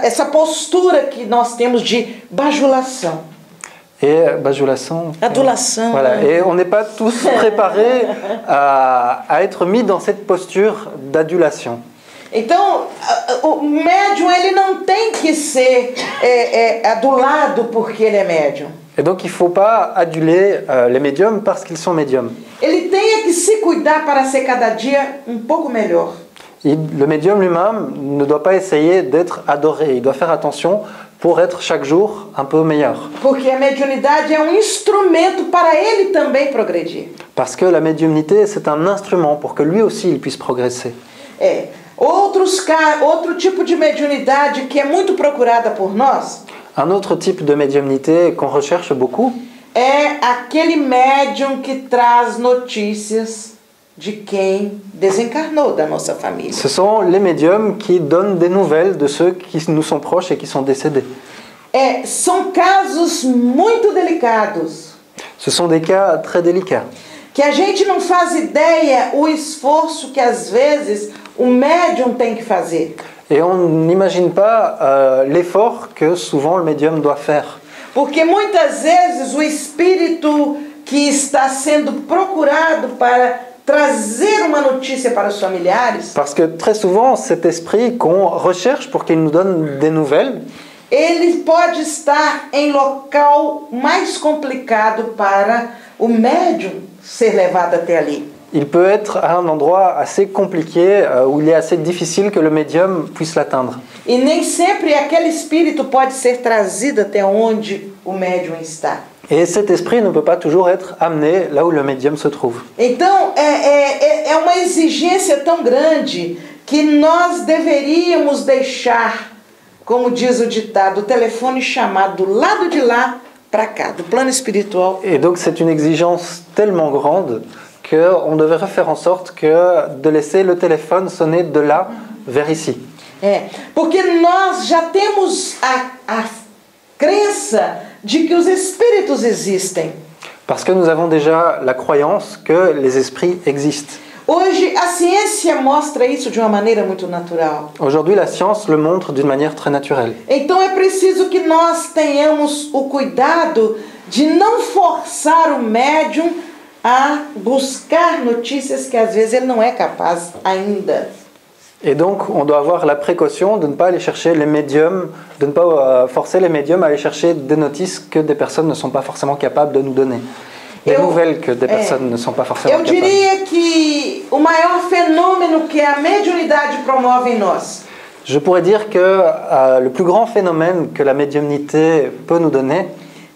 essa postura que nós temos de bajulação. Et bajulação. Adulação. Voilà. Et on n'est pas tous préparés à être mis dans cette posture d'adulation. Então, o médium ele não tem que ser adulado porque ele é médium. Et donc il ne faut pas aduler les médiums parce qu'ils sont médiums. Ele tem que se cuidar para ser cada dia pouco melhor. Le médium lui-même ne doit pas essayer d'être adoré. Il doit faire attention pour être chaque jour un peu meilleur. Porque a mediunidade é instrumento para ele também progredir. Parce que la médiumnité, c'est un instrument pour que lui aussi il puisse progresser. Outro tipo de mediunidade que é muito procurada por nós. Un autre type de médiumnité qu'on recherche beaucoup, é aquele médium que traz notícias de quem desencarnou da nossa família. ce sont les médiums qui donnent des nouvelles de ceux qui nous sont proches et qui sont décédés. São casos muito delicados. Ce sont des cas très délicats. Que a gente não faz ideia o esforço que às vezes o médium tem que fazer. Et on n'imagine pas l'effort que souvent le médium doit faire. Porque muitas vezes o espírito que está sendo procurado para trazer uma notícia para os familiares, Parce que très souvent, cet esprit qu'on recherche pour qu'il nous donne des nouvelles, ele pode estar em local mais complicado para o médium ser levado até ali. il peut être à un endroit assez compliqué où il est assez difficile que le médium puisse l'atteindre. E nem sempre aquele espírito pode ser trazido até onde o médium está. Et cet esprit ne peut pas toujours être amené là où le médium se trouve. Então, é uma exigência tão grande que nós deveríamos deixar, como diz o ditado, o telefone chamado do lado de lá para cá, do plano espiritual. Et donc c'est une exigence tellement grande qu'on devrait faire en sorte que de laisser le téléphone sonner de là vers ici. Porque nós já temos a crença de que os espíritos existem. Parce que nous avons déjà la croyance que les esprits existent. Hoje a ciência mostra isso de uma maneira muito natural. Aujourd'hui, la science le montre d'une manière très naturelle. Então é preciso que nós tenhamos o cuidado de não forçar o médium a buscar notícias que às vezes ele não é capaz ainda. Et donc, on doit avoir la précaution de ne pas aller chercher les médiums, de ne pas forcer les médiums à aller chercher des notices que des personnes ne sont pas forcément capables de nous donner. Des nouvelles que des personnes ne sont pas forcément capables. Eu diria que o maior fenômeno que a mediunidade promove em nós Je pourrais dire que le plus grand phénomène que la médiumnité peut nous donner,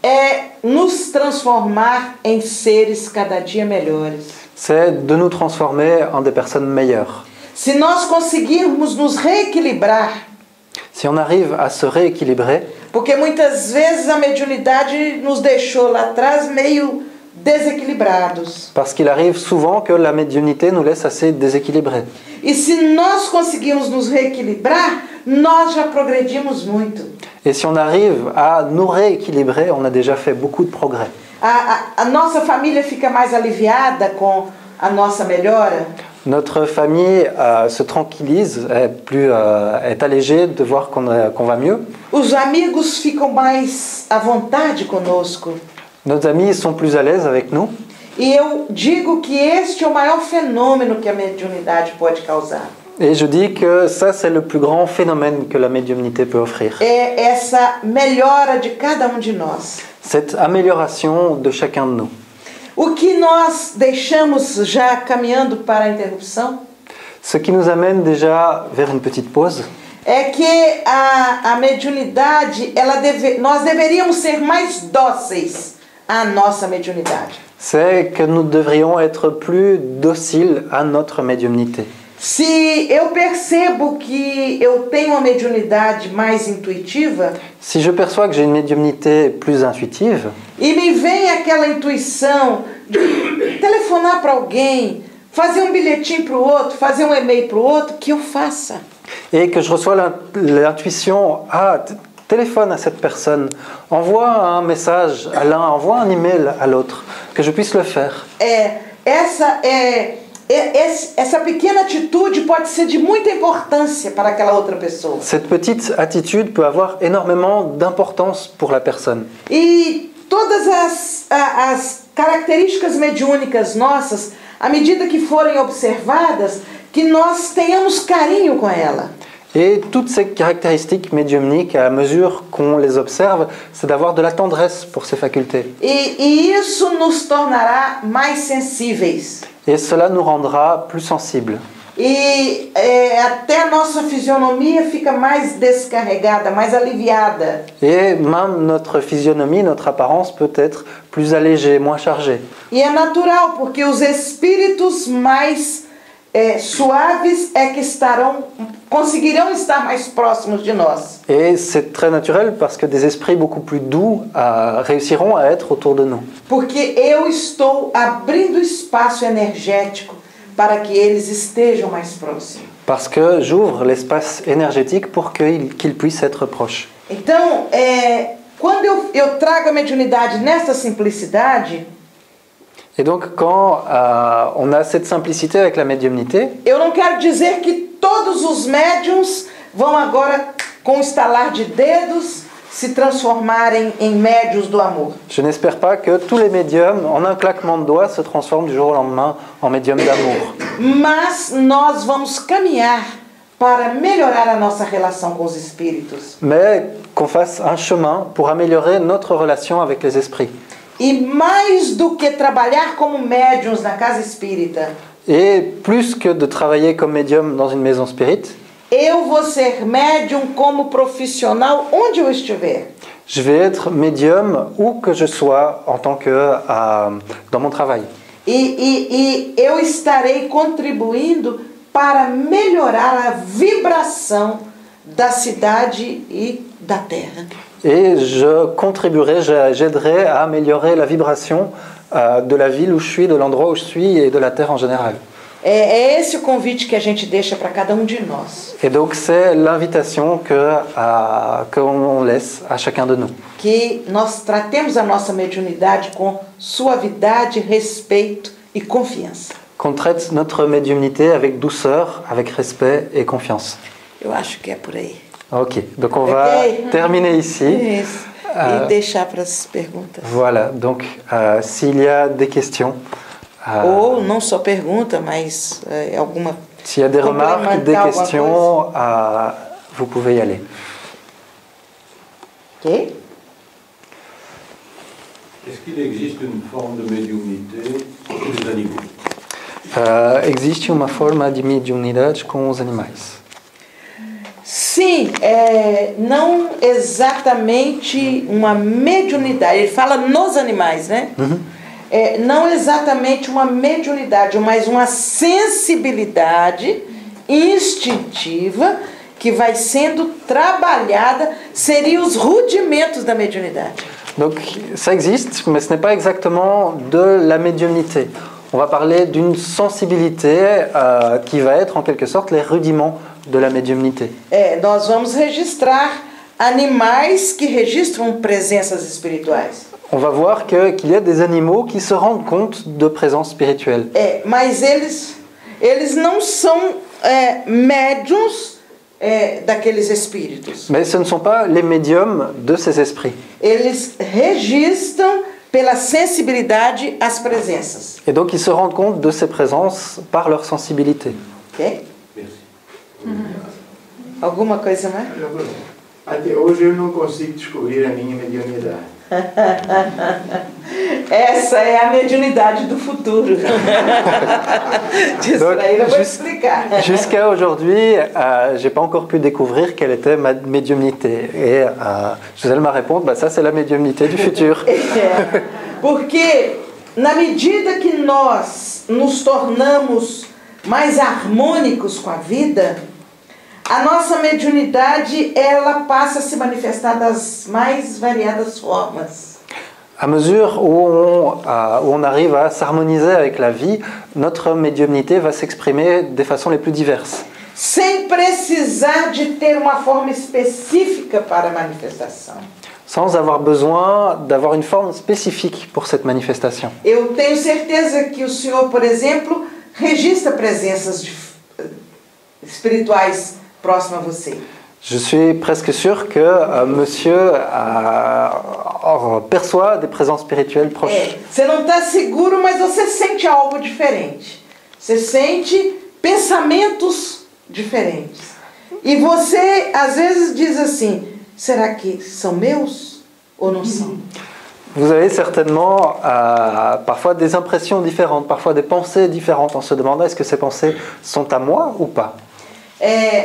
é nos transformar em seres cada dia melhores. c'est de nous transformer en des personnes meilleures. Se nós conseguirmos nos reequilibrar, Si on arrive à se rééquilibrer, porque muitas vezes a mediunidade nos deixou lá atrás meio desequilibrados. parce qu'il arrive souvent que la médiumnité nous laisse assez déséquilibrés. E se nós conseguirmos nos reequilibrar, nós já progredimos muito. Et si on arrive à nous rééquilibrer, on a déjà fait beaucoup de progrès. A nossa família fica mais aliviada com a nossa melhora. Notre famille se tranquillise, est allégée de voir qu'on va mieux. Os amigos ficam mais à vontade conosco. Nos amis sont plus à l'aise avec nous. E eu digo que este é o maior fenômeno que a mediunidade pode causar. Et je dis que ça, c'est le plus grand phénomène que la médiumnité peut offrir. É essa melhora de cada de nós. Cette amélioration de chacun de nous. O que nós deixamos já caminhando para a interrupção Ce qui nous amène déjà vers une petite pause, é que a mediunidade, nós deveríamos ser mais dóceis à nossa mediunidade. c'est que nous devrions être plus dociles à notre médiumnité. Se eu percebo que eu tenho uma mediunidade mais intuitiva, Si je perçois que j'ai une médiumnité plus intuitive, e me vem aquela intuição de telefonar para alguém, fazer um bilhetinho para o outro, fazer um e-mail para o outro, que eu faça. et que je reçois l'intuition, téléphone à cette personne, envoie un message à l'un, envoie un email à l'autre, que je puisse le faire. Essa pequena atitude pode ser de muita importância para aquela outra pessoa. Cette petite attitude peut avoir énormément d'importance pour la personne. E todas as características mediúnicas nossas, à medida que forem observadas, que nós tenhamos carinho com ela. Et toutes ces caractéristiques médiumniques, à mesure qu'on les observe, c'est d'avoir de la tendresse pour ces facultés. E isso nos tornará mais sensíveis. Et cela nous rendra plus sensibles. E até a nossa fisionomia fica mais descarregada, mais aliviada. Et même notre physionomie, notre apparence peut être plus allégée, moins chargée. E é natural, porque os espíritos mais suaves é que conseguirão estar mais próximos de nós. Et c'est très naturel parce que des esprits beaucoup plus doux réussiront à être autour de nous. Porque eu estou abrindo espaço energético para que eles estejam mais próximos. Parce que j'ouvre l'espace énergétique pour qu'ils puissent être proches. Então, quando eu trago a mediunidade nessa simplicidade, et donc quand on a cette simplicité avec la médiumnité, eu não quero dizer que todos os médiums vão agora, com um estalar de dedos, se transformarem em médiuns do amor. Je n'espère pas que tous les médiums, en un claquement de doigts, se transforment du jour au lendemain en médiums d'amour. Mas nós vamos caminhar para melhorar a nossa relação com os espíritos. Mais qu'on fasse un chemin pour améliorer notre relation avec les esprits. E mais do que trabalhar como médiuns na casa espírita, et plus que de travailler comme médium dans une maison spirite, eu vou ser médium como profissional onde eu estiver. Je vais être médium où que je sois en tant que dans mon travail. E eu estarei contribuindo para melhorar a vibração da cidade e da terra. Et je contribuerai, j'aiderai à améliorer la vibration de la ville où je suis, de l'endroit où je suis et de la terre en général. É esse o convite que a gente deixa para cada um de nós. Et donc c'est l'invitation qu'on laisse à chacun de nous. Que nós tratemos a nossa mediunidade com suavidade, respeito e confiança. Qu'on traite notre médiumnité avec douceur, avec respect et confiance. Eu acho que é por aí. Ok, donc on va terminer ici. Isso. E deixar para as perguntas. Voilà, donc s'il y a des questions. Ou não só pergunta, mas alguma. S'il y a des remarques, des questions, vous pouvez y aller. Ok. Est-ce qu'il existe une forme de médiumnité chez les animaux? Existe uma forma de mediunidade com os animais? Sim, não exatamente uma mediunidade. Ele fala nos animais, né? Uhum. Não exatamente uma mediunidade, mas uma sensibilidade instintiva que vai sendo trabalhada, seriam os rudimentos da mediunidade. Donc ça existe, mais ce n'est pas exactement de la médiumnité. On va parler d'une sensibilité qui va être en quelque sorte les rudiments de la médiumnité. Nós vamos registrar animais que registram presenças espirituais. On va voir qu'il y a des animaux qui se rendent compte de présence spirituelle. Mas eles não são médiuns daqueles espíritos. Mais ce ne sont pas les médiums de ces esprits. Eles registram pela sensibilidade as presenças. Et donc ils se rendent compte de ces présences par leur sensibilité. Ok? Merci. Alguma coisa mais? Até hoje eu não consigo descobrir a minha mediunidade. Essa é a mediunidade do futuro. D'Israël va explicar. Jusqu'à aujourd'hui, je n'ai pas encore pu découvrir quelle était ma médiumnité. Et Gisèle m'a répondu, ça c'est la médiumnité du futur. Porque na medida que nós nos tornamos mais harmônicos com a vida, a nossa mediunidade, ela passa a se manifestar das mais variadas formas. À mesure où on arrive à s'harmoniser avec la vie, notre médiumnité va s'exprimer des façons les plus diverses. Sem precisar de ter uma forma específica para a manifestação. Sans avoir besoin d'avoir une forme spécifique pour cette manifestation. Eu tenho certeza que o senhor, por exemplo, registra presenças espirituais próximas a você. Je suis presque sûr que monsieur perçoit des présences spirituelles proches. Você não está seguro, mas você sente algo diferente. Você sente pensamentos diferentes. E você, às vezes, diz assim, será que são meus ou não são? Vous avez certainement parfois des impressions différentes, parfois des pensées différentes en se demandant est-ce que ces pensées sont à moi ou pas.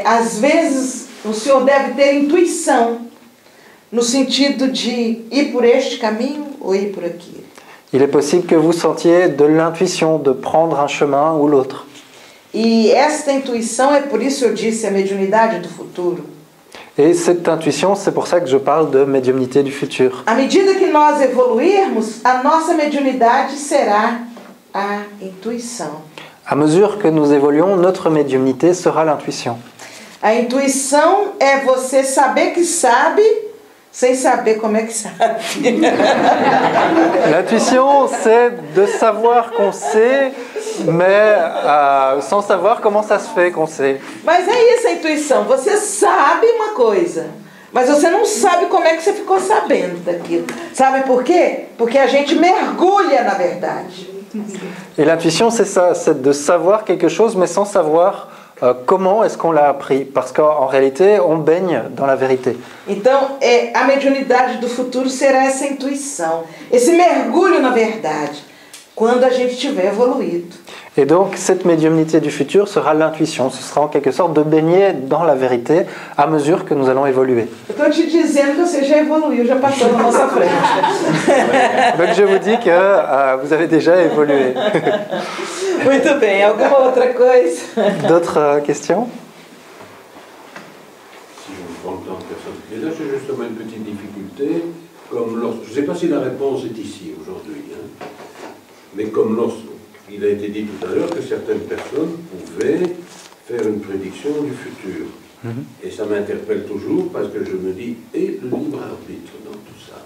Às vezes o senhor deve ter intuição no sentido de ir por este caminho ou ir por aquele. Il est possible que vous sentiez de l'intuition de prendre un chemin ou l'autre. E esta intuição é por isso eu disse a mediunidade do futuro. Et cette intuition, c'est pour ça que je parle de médiumnité du futur. À medida que nós evoluirmos, a nossa mediunidade será a intuição. À mesure que nous évoluons, notre médiumnité sera l'intuition. A intuição é você saber que sabe, sem saber como é que sabe. L'intuition, c'est de savoir qu'on sait, mais sans savoir comment ça se fait qu'on sait. Mas é isso a intuição, você sabe uma coisa, mas você não sabe como é que você ficou sabendo daquilo. Sabe por quê? Porque a gente mergulha na verdade. Et l'intuition, c'est ça, c'est de savoir quelque chose, mais sans savoir comment est-ce qu'on l'a appris. Parce qu'en réalité, on baigne dans la vérité. Então, a mediunidade do futuro será essa intuição, esse mergulho na verdade, quando a gente tiver evoluído. Et donc, cette médiumnité du futur sera l'intuition. Ce sera en quelque sorte de baigner dans la vérité à mesure que nous allons évoluer. Eu estou te dizendo que você já evoluiu, já passou na nossa frente. Donc, je vous dis que vous avez déjà évolué. Muito bem, alguma outra coisa? D'autres questions? Si je me prends le temps de faire ça. Et là, j'ai justement une petite difficulté. Comme je ne sais pas si la réponse est ici aujourd'hui, hein, mais comme lorsqu'il a été dit tout à l'heure que certaines personnes pouvaient faire une prédiction du futur. Et ça m'interpelle toujours parce que je me dis, et le libre arbitre dans tout ça?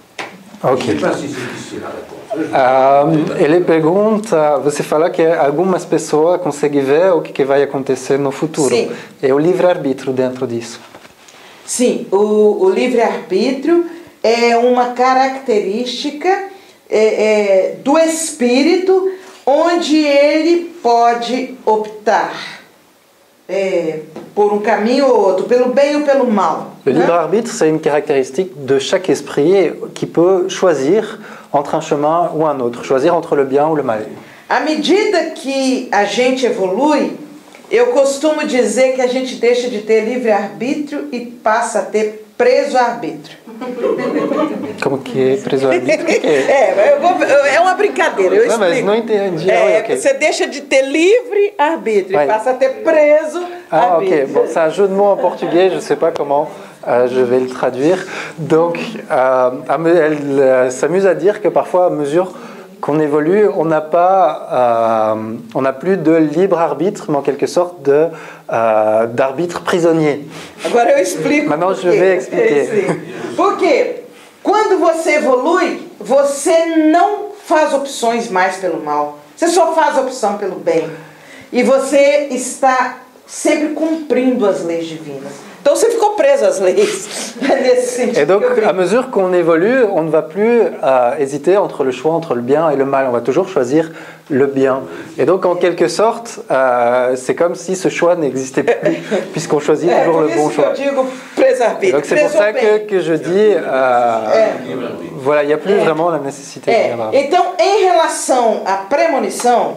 Ok. Je ne sais pas si c'est ici la réponse. Ele pergunta, você fala que algumas pessoas conseguem ver o que vai acontecer no futuro. Sim. É o livre-arbítrio dentro disso. Sim, o livre-arbítrio é uma característica do espírito onde ele pode optar por um caminho ou outro, pelo bem ou pelo mal. Le libre-arbitre, c'est une caractéristique de chaque esprit qui peut choisir entre un chemin ou un autre, choisir entre le bien ou le mal. À medida que a gente evolui, eu costumo dizer que a gente deixa de ter livre-arbítrio e passa a ter preso-arbítrio. Como que é preso-arbítrio? É uma brincadeira, eu explico. Mas não entendi. Você deixa de ter livre-arbítrio e passa a ter preso-arbítrio. Ah, ok. Bon, c'est un jeu de mots en portugais, je ne sais pas comment je vais le traduire. Donc, elle s'amuse à dire que parfois, à mesure qu'on évolue, on n'a plus de libre arbitre, mais en quelque sorte d'arbitre prisonnier. Agora eu explico. Maintenant, je vais expliquer. Porque quando você evolui, você não faz opções mais pelo mal. Você só faz opção pelo bem. E você está sempre cumprindo as leis divinas. Então você ficou preso às leis, nesse sentido. Et donc, à mesure qu'on évolue, on ne va plus hésiter entre le choix entre le bien et le mal. On va toujours choisir le bien. Et donc, en quelque sorte, c'est comme si ce choix n'existait plus, puisqu'on choisit toujours le bon choix. Et donc, c'est pour ça que je dis, voilà, il n'y a plus vraiment la nécessité de libre-arbitre. Então, em relação à premonição,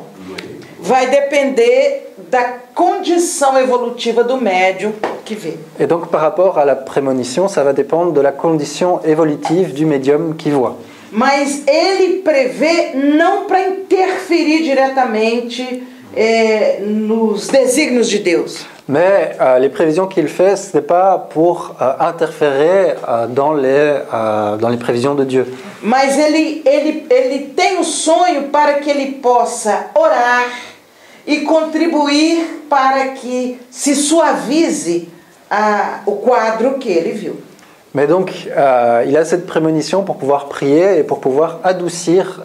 vai depender da condição evolutiva do médium que vê. Et donc par rapport à la prémonition, ça va dépendre de la condition évolutive du médium qui voit. Mas ele prevê não para interferir diretamente nos desígnios de Deus. Mais les prévisions qu'il fait, ce n'est pas pour interférer dans les prévisions de Dieu. Mas ele tem um sonho para que ele possa orar e contribuir para que se suavize o quadro que ele viu. Mais donc, il a cette prémonition pour pouvoir prier et pour pouvoir adoucir,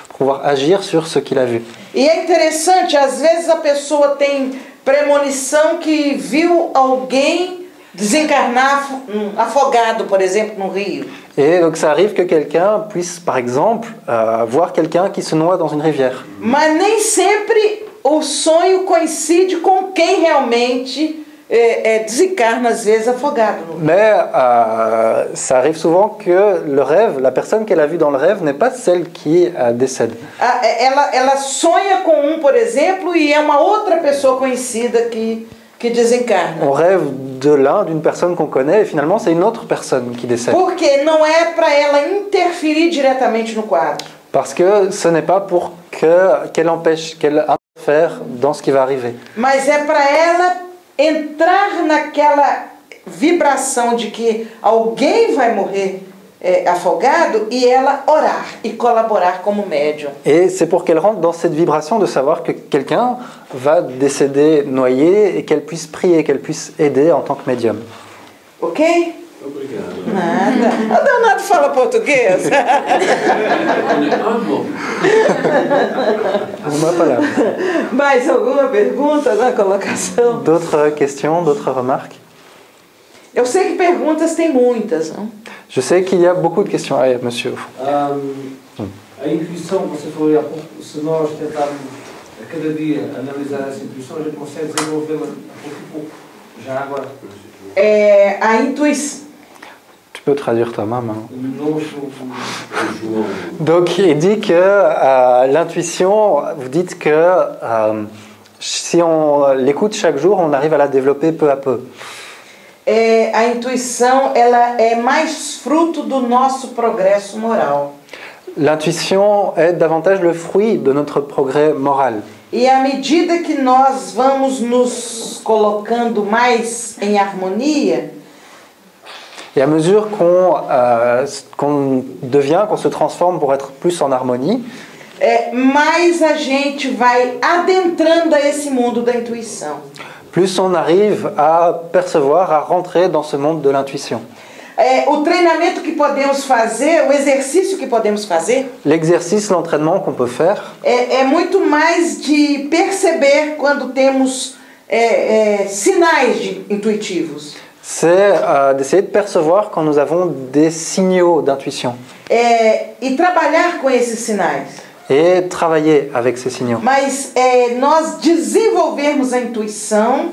pour pouvoir agir sur ce qu'il a vu. E é interessante, às vezes a pessoa tem premonição que viu alguém desencarnar afogado, por exemplo, no rio. Et donc ça arrive que quelqu'un puisse, par exemple, voir quelqu'un qui se noie dans une rivière. Mas nem sempre o sonho coincide com quem realmente desencarna, às vezes, afogado. Mais ça arrive souvent que le rêve, la personne qu'elle a vue dans le rêve n'est pas celle qui décède. Ela sonha com por exemplo, e é uma outra pessoa conhecida que desencarna. On rêve de l'un, d'une personne qu'on connaît, et finalement c'est une autre personne qui décède. Porque não é para ela interferir diretamente no quadro. Parce que ce n'est pas pour qu'elle interfère dans ce qui va arriver. Mas é para ela entrar naquela vibração de que alguém vai morrer afogado e ela orar e colaborar como médium. Et c'est pour qu'elle rentre dans cette vibration de savoir que quelqu'un va décéder noyé et qu'elle puisse prier, qu'elle puisse aider en tant que médium. Ok? Obrigado. Nada. O Leonardo fala português? Uma palavra. Mais alguma pergunta na colocação? D'autres questions, d'autres remarques? Eu sei que perguntas tem muitas, não? Je sais qu'il y a beaucoup de questions. Allez, monsieur. A intuição, você falou há pouco, se nós tentarmos a cada dia analisar essa intuição, a gente consegue desenvolvê-la pouco a pouco, já agora. A intuição. Tu peux traduire toi-même. Não, Donc, il dit que l'intuition, vous dites que si on l'écoute chaque jour, on arrive à la développer peu à peu. A intuição, ela é mais fruto do nosso progresso moral. L'intuition est davantage le fruit de notre progrès moral. E à medida que nós vamos nos colocando mais em harmonia, et à mesure qu'on se transforme pour être plus en harmonie, mais a gente vai adentrando a esse mundo da intuição. Plus on arrive à percevoir, à rentrer dans ce monde de l'intuition. O treinamento que podemos fazer, o exercício que podemos fazer, l'exercice, l'entraînement qu'on peut faire, é muito mais de perceber quando temos sinais intuitivos. C'est d'essayer de percevoir quand nous avons des signaux d'intuition. E trabalhar com esses sinais. Et travailler avec ces signaux. Mas nós desenvolvermos a intuição,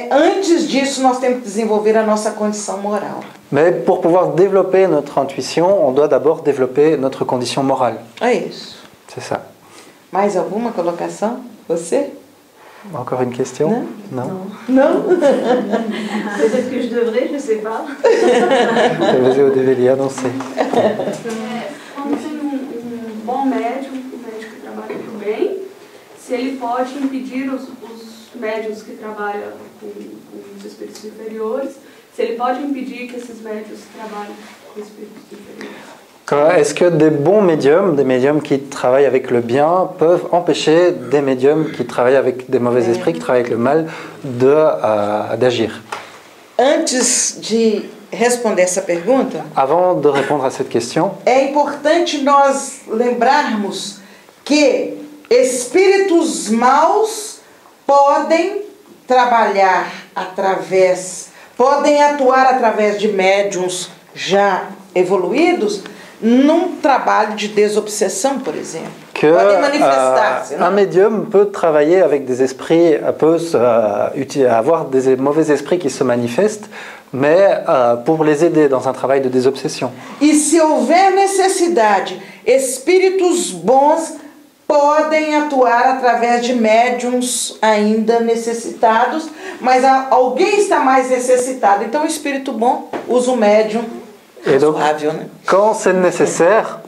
antes disso nós temos que desenvolver a nossa condição moral. Mais pour pouvoir développer notre intuition, on doit d'abord développer notre condition morale. É isso. C'est ça. Mais alguma colocação? Você? Encore une question? Non. Non? Peut-être que je devrais, je ne sais pas. Você deveria, não sei. Quando tem bom médium, um médico que trabalha para o bem, se ele pode impedir os médiums que trabalham com os espíritos inferiores, se ele pode impedir que esses médiums trabalhem com espíritos inferiores. Est-ce que des bons médiums, des médiums qui travaillent avec le bien, peuvent empêcher des médiums qui travaillent avec des mauvais esprits, qui travaillent avec le mal, d'agir? Antes de responder essa pergunta, avant de répondre à cette question, é importante nós lembrarmos que espíritos maus podem atuar através de médiuns já evoluídos num trabalho de desobsessão, por exemplo. Podem manifestar-se. Un médium peut travailler avec des esprits, peut avoir des mauvais esprits qui se manifestent, mais pour les aider dans un travail de désobsession. E se houver necessidade, espíritos bons podem atuar através de médiums ainda necessitados, mas alguém está mais necessitado. Então o espírito bom usa o médium razoável, né? Quand c'est nécessaire,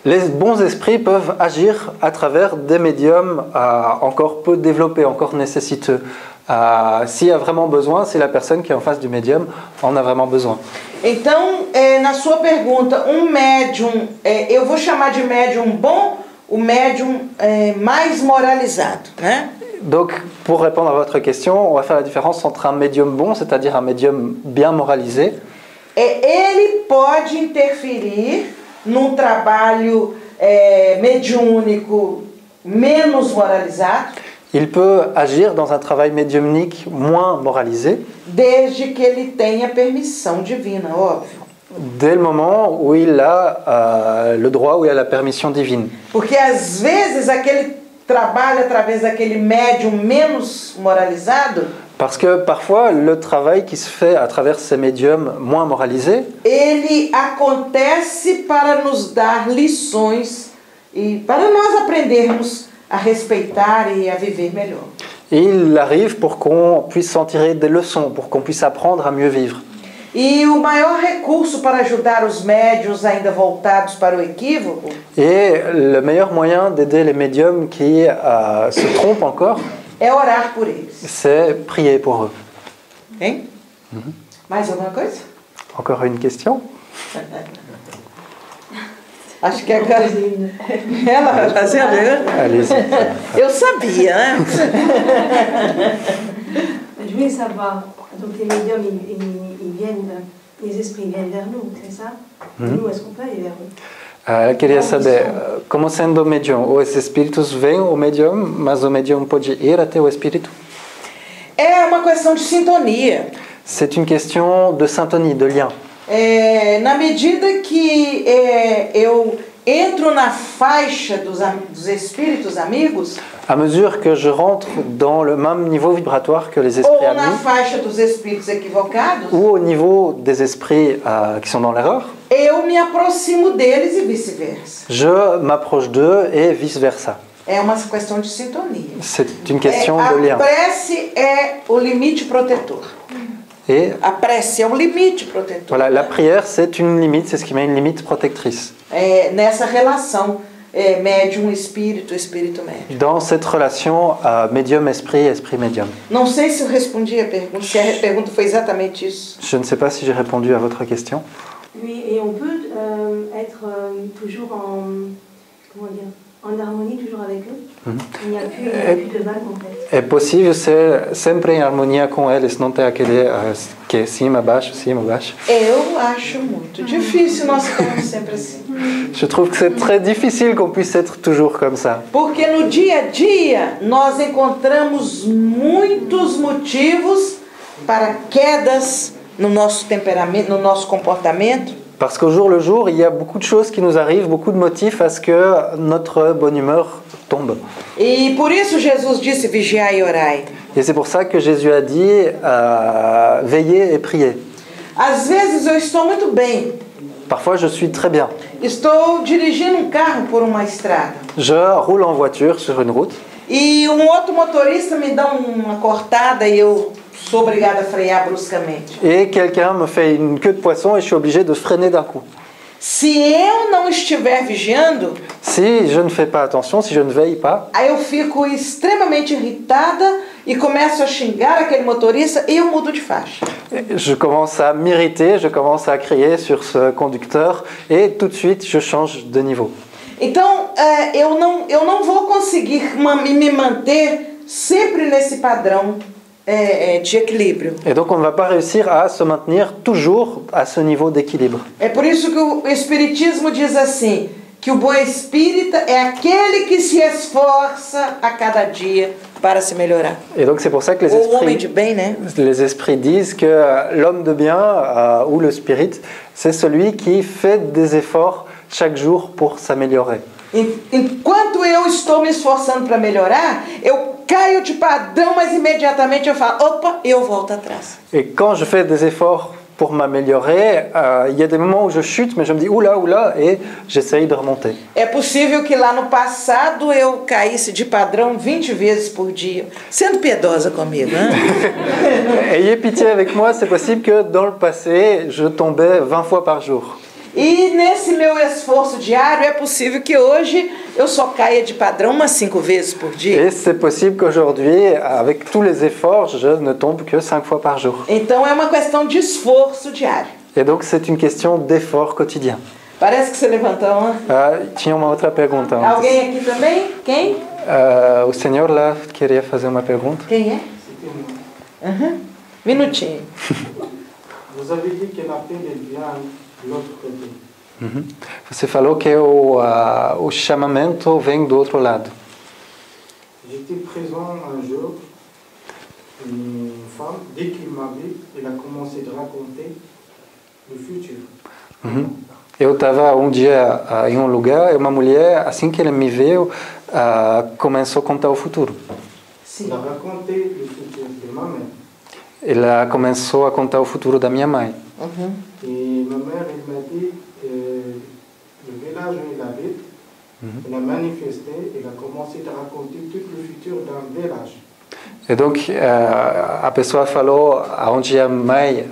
Les bons esprits peuvent agir à travers des médiums encore peu développés, encore nécessiteux. S'il y a vraiment besoin, si la personne qui est en face du médium en a vraiment besoin. Então, na sua pergunta, médium, eu vou chamar de médium bom, o médium mais moralizado, né? Donc, pour répondre à votre question, on va faire la différence entre un médium bon, c'est-à-dire un médium bien moralisé. Ele pode interferir num trabalho mediúnico menos moralizado. Il peut agir dans un travail médiumnique moins moralisé. Desde que ele tenha permissão divina, óbvio. Dès le moment où il a le droit, où il a la permission divine. Porque às vezes aquele trabalho através daquele médium menos moralizado. Parce que parfois le travail qui se fait à travers ces médiums moins moralisés, ele acontece para nos dar lições e para nós aprendermos a respeitar e a viver melhor. il arrive pour qu'on puisse s'en tirer des leçons, pour qu'on puisse apprendre à mieux vivre. E o maior recurso para ajudar os médiuns ainda voltados para o equívoco Et le meilleur moyen d'aider les médiums qui se trompent encore, é orar por eles. c'est prier pour eux. Hein? Mais alguma coisa? Encore une question? Acho que agora ela vai fazer a pergunta. Allez-y. Eu sabia, né? Je voulais savoir, donc les médiums, ils viennent, les esprits viennent vers nous, c'est ça? Nous, est-ce qu'on peut aller vers eux? Queria saber, como sendo médium, os espíritos vêm ao médium, mas o médium pode ir até o espírito? É uma questão de sintonia. C'est une question de syntonie, de lien. Na medida que eu entro na faixa dos espíritos amigos, À mesure que je rentre dans le même niveau vibratoire que les esprits ou na amis, faixa dos espíritos equivocados, ou au niveau des esprits qui sont dans l'erreur, eu me aproximo deles e vice-versa. je m'approche d'eux et vice-versa. É uma questão de sintonia. C'est une question de A lien. prece é o limite protetor. Et A prece é o limite protetor. voilà, la prière, c'est une limite, c'est ce qui met une limite protectrice. Nessa relação médium, espírito, espírito médium. Dans cette relation médium-esprit, esprit-médium. Não sei se eu respondi a pergunta, se a pergunta foi exatamente isso. Je ne sais pas si j'ai répondu à votre question. Oui, et on peut être toujours en harmonie toujours avec eux. Il n'y a plus de vagues en fait. É possível ser sempre em harmonia com eles, não ter aquele que é cima, baixo, baixo. Eu acho muito difícil nós ficarmos sempre assim. Je trouve que c'est très difficile qu'on puisse être toujours comme ça. Porque no dia a dia nós encontramos muitos motivos para quedas no nosso temperamento, no nosso comportamento. Parce qu'au jour le jour, il y a beaucoup de choses qui nous arrivent, beaucoup de motifs à ce que notre bonne humeur tombe. E por isso Jesus disse: vigiai e orai. Et c'est pour ça que Jésus a dit veillez et priez. Às vezes eu estou muito bem. Parfois, je suis très bien. Estou dirigindo carro por uma estrada. Je roule en voiture sur une route. E outro motorista me dá uma cortada e eu sou obrigada a frear bruscamente. Et quelqu'un me fait une queue de poisson et je suis obligé de freiner d'un coup. Se eu não estiver vigiando, Si je ne fais pas attention, si je ne veille pas, aí eu fico extremamente irritada e começo a xingar aquele motorista e eu mudo de faixa. je commence à m'irriter, je commence à crier sur ce conducteur et tout de suite, je change de niveau. Então, eu não vou conseguir me manter sempre nesse padrão de equilíbrio. Et donc, on ne va pas réussir à se maintenir toujours à ce niveau d'équilibre. É por isso que o Espiritismo diz assim, que o bom espírita é aquele que se esforça a cada dia para se melhorar. Et donc, c'est pour ça que Ou homem de bem, né? les esprits disent que l'homme de bien, ou le spirit, c'est celui qui fait des efforts chaque jour pour s'améliorer. Enquanto eu estou me esforçando para melhorar, eu caio de padrão, mas imediatamente eu falo, opa, e eu volto atrás. Et quand je fais des efforts pour m'améliorer, il y a des moments où je chute, mais je me dis oula, oula, et j'essaye de remonter. É possível que lá no passado eu caísse de padrão 20 vezes por dia, sendo piedosa comigo, né? Ayez pitié avec moi, c'est possible que dans le passé, je tombais 20 fois par jour. E nesse meu esforço diário, é possível que hoje eu só caia de padrão umas 5 vezes por dia. Et c'est possible qu'aujourd'hui, avec tous les efforts, je ne tombe que 5 fois par jour. Então é uma questão de esforço diário. Et donc c'est une question d'effort quotidien. Parece que você levantou uma. Tinha uma outra pergunta antes. Alguém aqui também? Quem? O senhor lá queria fazer uma pergunta. Quem é? Minutinho. Vous avez dit que la paix elle vient de l'autre côté. Você falou que o chamamento vem do outro lado. J'étais présent un jour, une femme, dès qu'il m'a vu, elle a commencé de raconter le futur. Eu estava um dia em um lugar e uma mulher, assim que ela me viu, começou a contar o futuro. Elle a raconté le futur de ma mère. Ela começou a contar o futuro da minha mãe. Et ma mère, elle m'a dit, le village où elle habite, elle a manifesté, elle a commencé à raconter tout le futur d'un village. E donc a pessoa falou aonde a mãe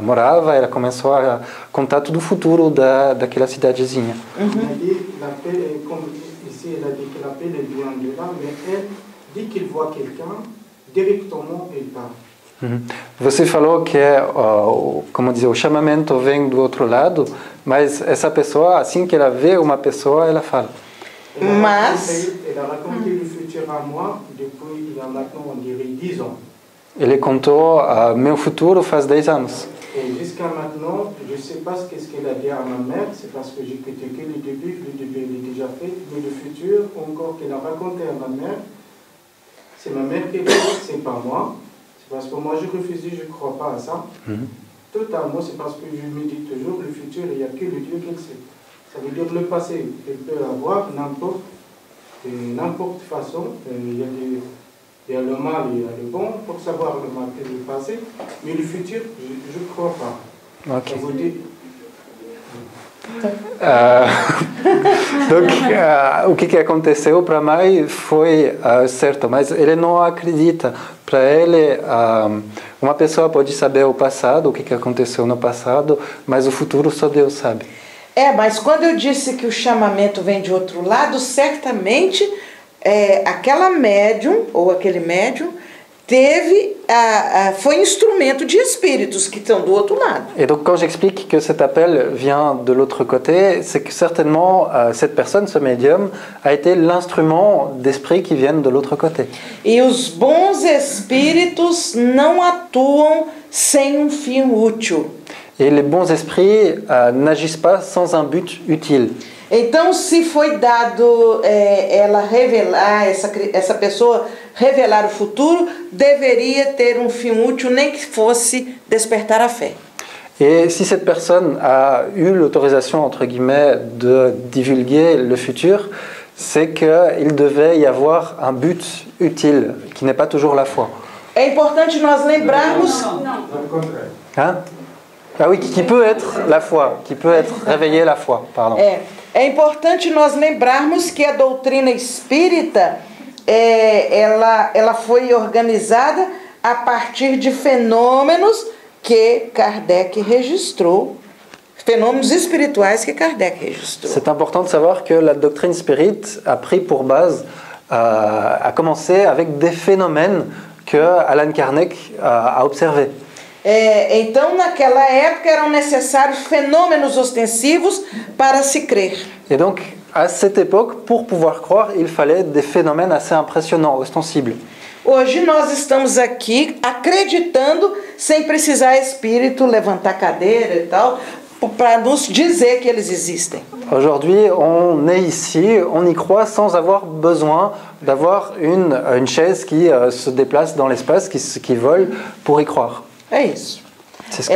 morava, ela começou a contar tudo o futuro daquela cidadezinha. Elle m'a dit, la paix, comme ici elle a dit que la paix elle vient de là, mais elle, dès qu'elle voit quelqu'un, directement elle parle. Você falou que como dizer, o chamamento vem do outro lado, mas essa pessoa, assim que ela vê uma pessoa, ela fala. Elle a raconté le futur à moi depuis il y a maintenant, on dirait, 10 ans. Ele contou meu futuro faz 10 anos. Et jusqu'à maintenant, je ne sais pas ce qu'elle a dit à ma mère, c'est parce que j'écoutais que le début il est déjà fait, mais le futur, encore qu'elle a raconté à ma mère, c'est ma mère qui l'a dit, c'est pas moi. Parce que moi, je refusais, je ne crois pas à ça. Totalement, c'est parce que je me dis toujours, le futur, il n'y a que le Dieu qui le sait. Ça veut dire le passé, il peut avoir n'importe façon. Il y a le mal, il y a le bon, pour savoir le mal et le passé. Mais le futur, je ne crois pas. Ok. Ça vous dit, Donc, o que aconteceu para a mãe foi certo, mas ele não acredita. Para ele, uma pessoa pode saber o passado, o que aconteceu no passado, mas o futuro só Deus sabe. Mas quando eu disse que o chamamento vem de outro lado, certamente aquela médium, ou aquele médium, foi instrumento de espíritos que estão do outro lado. Et donc quand j'explique que cet appel vient de l'autre côté, c'est que certainement cette personne, ce médium, a été l'instrument d'esprits qui viennent de l'autre côté. E os bons espíritos não atuam sem fim útil. Et les bons esprits n'agissent pas sans un but utile. Então, se foi dado ela revelar, essa pessoa revelar o futuro, deveria ter um fim útil, nem que fosse despertar a fé. Et si cette personne a eu l'autorisation, entre guillemets, de divulguer le futur, c'est qu'il devait y avoir un but utile, qui n'est pas toujours la foi. É importante nós lembrarmos... Hein? Ah oui, qui peut être la foi, qui peut être réveiller la foi, pardon. É importante nós lembrarmos que a doutrina espírita, ela foi organizada a partir de fenômenos que Kardec registrou, fenômenos espirituais que Kardec registrou. C'est important de savoir que la doctrine spirite a pris pour base, a commencé avec des phénomènes que Allan Kardec a observés. Então, naquela época, eram necessários fenômenos ostensivos para se crer. Et donc, à cette époque, pour pouvoir croire, il fallait des phénomènes assez impressionnants, ostensibles. Hoje nós estamos aqui acreditando, sem precisar espírito levantar cadeira e tal, para nos dizer que eles existem. Aujourd'hui, on est ici, on y croit sans avoir besoin d'avoir une chaise qui se déplace dans l'espace, qui vole pour y croire. É isso. C'est ce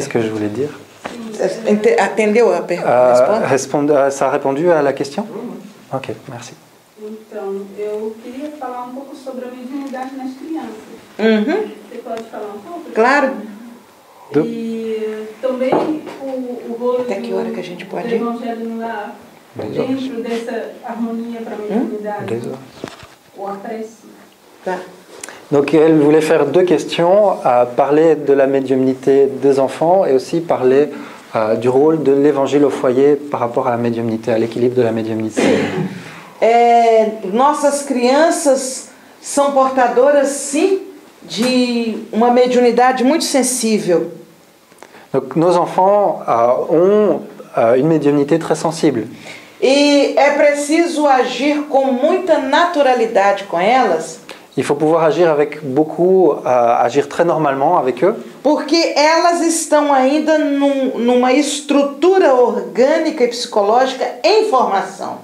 que je voulais dire. Atendeu a pergunta? Ça a répondu à la question? Ok, merci. Então, eu queria falar um pouco sobre a mediunidade nas crianças. Você pode falar um pouco? Claro. E também o rolo Até que hora que a gente pode do Evangelho no Lar, dentro dessa harmonia para a mediunidade, ou a prece. Tá. Donc elle voulait faire deux questions, parler de la médiumnité des enfants et aussi parler du rôle de l'évangile au foyer par rapport à la médiumnité, à l'équilibre de la médiumnité. Nossas crianças são portadoras, sim, de uma mediunidade muito sensível. Donc nos enfants ont une médiumnité très sensible. E é preciso agir com muita naturalidade com elas. Il faut pouvoir agir avec beaucoup, agir très normalement avec eux. Porque elas estão ainda numa estrutura orgânica e psicológica em formação.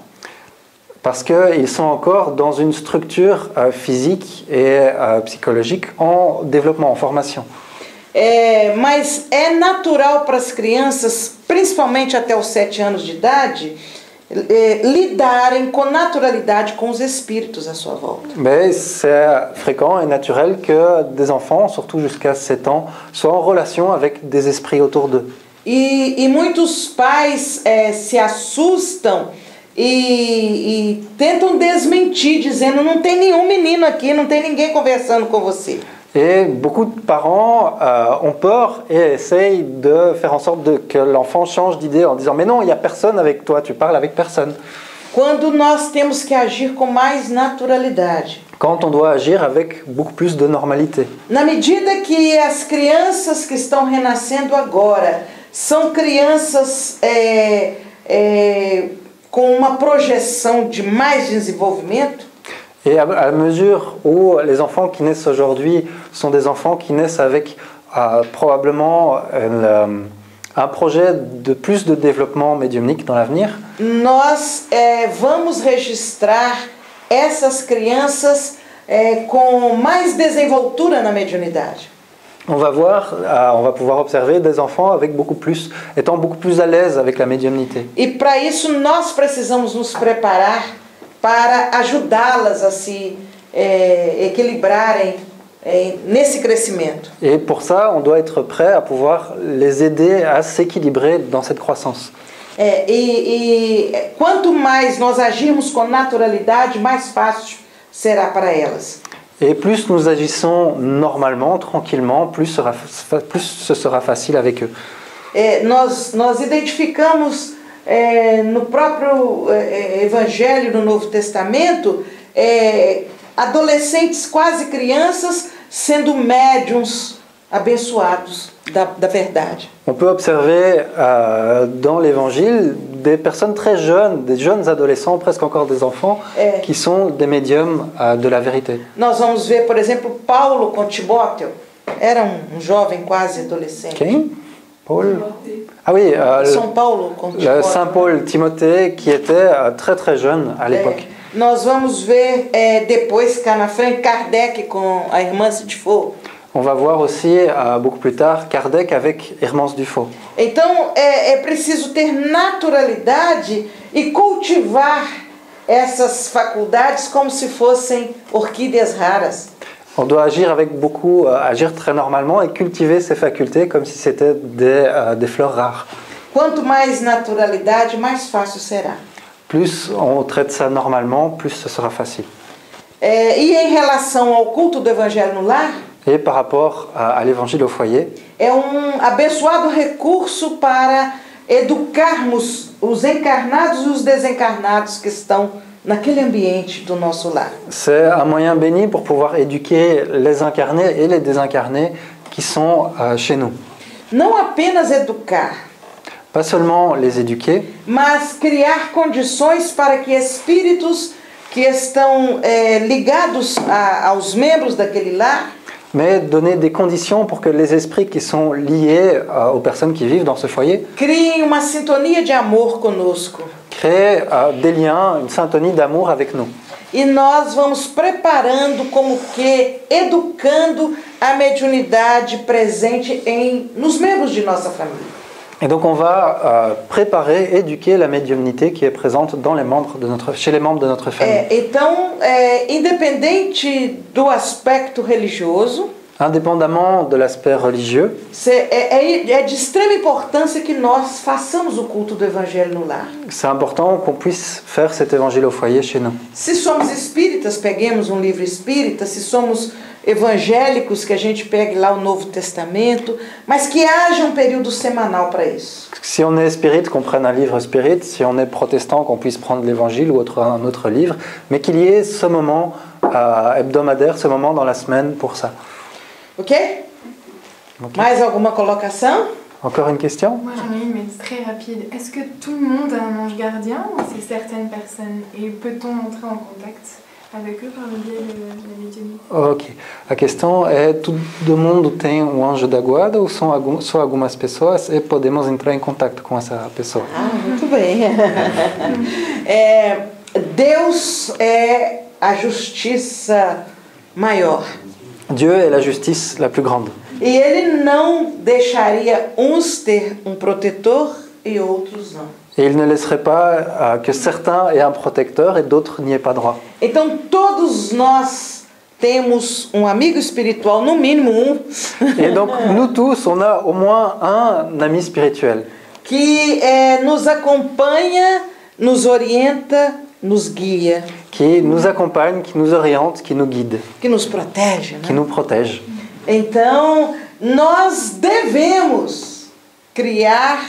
Parce qu'ils sont encore dans une structure physique et psychologique en développement, en formation. Mas é natural para as crianças, principalmente até os 7 anos de idade, lidarem com naturalidade com os espíritos à sua volta. Mais c'est fréquent et naturel que des enfants, surtout jusqu'à 7 ans, soient en relation avec des esprits autour d'eux. E muitos pais se assustam e tentam desmentir, dizendo: não tem nenhum menino aqui, não tem ninguém conversando com você. Et beaucoup de parents ont peur et essayent de faire en sorte que l'enfant change d'idée en disant « Mais non, il n'y a personne avec toi, tu parles avec personne. » Quando nós temos que agir com mais naturalidade. Quand on doit agir avec beaucoup plus de normalité. Na medida que as crianças que estão renascendo agora são crianças com uma projeção de mais desenvolvimento, et à mesure où les enfants qui naissent aujourd'hui sont des enfants qui naissent avec probablement un projet de plus de développement médiumnique dans l'avenir, nós vamos registrar essas crianças com mais desenvoltura na mediunidade. On va pouvoir observer des enfants étant beaucoup plus à l'aise avec la médiumnité. E para isso nós precisamos nos preparar para ajudá-las a se equilibrarem nesse crescimento. Et pour ça, on doit être prêt à pouvoir les aider à s'équilibrer dans cette croissance. Quanto mais nós agirmos com naturalidade, mais fácil será para elas. Et plus nous agissons normalement, tranquillement, plus ce sera facile avec eux. Nós identificamos no próprio Evangelho do Novo Testamento adolescentes, quase crianças, sendo médiuns abençoados da verdade. On peut observer dans l'Évangile des personnes très jeunes, des jeunes adolescents, presque encore des enfants, qui sont des médiums de la vérité. Nós vamos ver, por exemplo, Paulo com Timóteo. Era um jovem quase adolescente. Quem? Paul? Ah oui, São Paulo com Timóteo. Saint Paul, Timothée, qui était très très jeune à l'époque. Nós vamos ver depois, cá na frente, Kardec com a irmã Sidifo. On va voir aussi, beaucoup plus tard, Kardec avec Hermance Dufaux. Então, é preciso ter naturalidade e cultivar essas faculdades como se fossem orquídeas raras. On doit agir agir très normalement et cultiver ces facultés comme si c'était des fleurs rares. Quanto mais naturalidade, mais fácil será. Plus on traite ça normalement, plus ce sera facile. E em relação ao culto do Evangelho no lar, et par rapport à l'évangile au foyer, é abençoado recurso para educarmos os encarnados e os desencarnados que estão naquele ambiente do nosso lar. C'est un moyen béni pour pouvoir éduquer les incarnés et les désincarnés qui sont chez nous. Não apenas educar, pas seulement les éduquer, mas criar condições para que espíritos que estão ligados aos membros daquele lar, mais donner des conditions pour que les esprits qui sont liés aux personnes qui vivent dans ce foyer criem uma sintonia de amor conosco. Créer des liens, une syntonie d'amour avec nous. E nós vamos preparando, como que educando a mediunidade presente nos membros de nossa família. Et donc on va préparer, éduquer la médiumnité qui est présente chez les membres de notre famille. Então, independente do aspecto religioso, Indépendamment de l'aspect religieux, É de extrema importância que nós façamos o culto do Evangelho no lar. c'est important qu'on puisse faire cet évangile au foyer chez nous. Se somos espíritas, peguemos um livro espírita. Se somos evangélicos, que a gente pegue lá o Novo Testamento. Mas que haja um período semanal para isso. Si on est spirit, qu'on prenne un livre spirit. Si on est protestant, qu'on puisse prendre l'évangile ou un autre livre. Mais qu'il y ait ce moment hebdomadaire, ce moment dans la semaine pour ça. Ok? Mais alguma colocação? Encore une question? Moi j'en ai une, mais très rapide. Est-ce que tout le monde a un ange gardien ou c'est certaines personnes? Et peut-on entrer en contact avec eux par le biais de la médiumnité? Ok. A questão é: todo mundo tem um anjo da guarda ou são só algumas pessoas e podemos entrar em contato com essa pessoa? Ah, muito bem. Deus é a justiça maior. Dieu est la justice la plus grande. E Ele não deixaria uns ter um protetor e outros não. Et il ne laisserait pas que certains aient un protecteur et d'autres n'y aient pas droit. Então todos nós temos um amigo espiritual, no mínimo um, Et donc nous tous, on a au moins un ami spirituel que nos acompanha, nos orienta, nos guia, qui nous accompagne, qui nous oriente, qui nous guide, que nos protege, né? qui nous protège. Então, nós devemos criar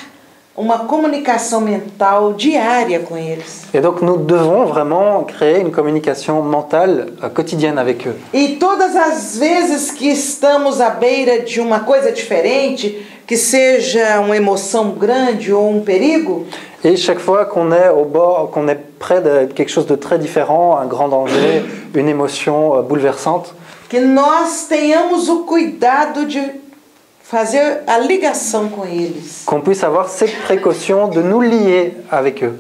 uma comunicação mental diária com eles. Et donc nous devons vraiment créer une communication mentale quotidienne avec eux. E todas as vezes que estamos à beira de uma coisa diferente, que seja uma emoção grande ou um perigo, Et chaque fois qu'on est au bord, qu'on est près de quelque chose de très différent, un grand danger, une émotion bouleversante, que nós tenhamos o cuidado de fazer a ligação com eles. qu'on puisse avoir cette précaution de nous lier avec eux.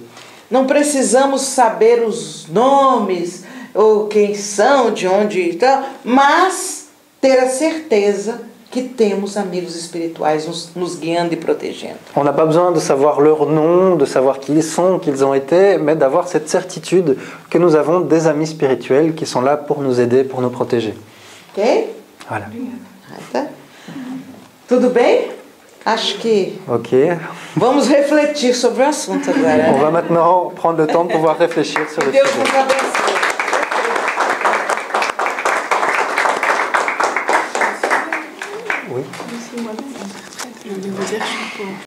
Não precisamos saber os nomes, ou quem são, de onde e tal, mas ter a certeza que temos amigos espirituais nos guiando e protegendo. On n'a pas besoin de savoir leur nom, de savoir qui ils sont, qui ils ont été, mais d'avoir cette certitude que nous avons des amis spirituels qui sont là pour nous aider, pour nous protéger. Ok? Voilà. Tá? Tudo bem? Acho que Ok. vamos refletir sobre o assunto agora. On va maintenant prendre le temps de pouvoir réfléchir sur le Deus sujet. nos abençoe.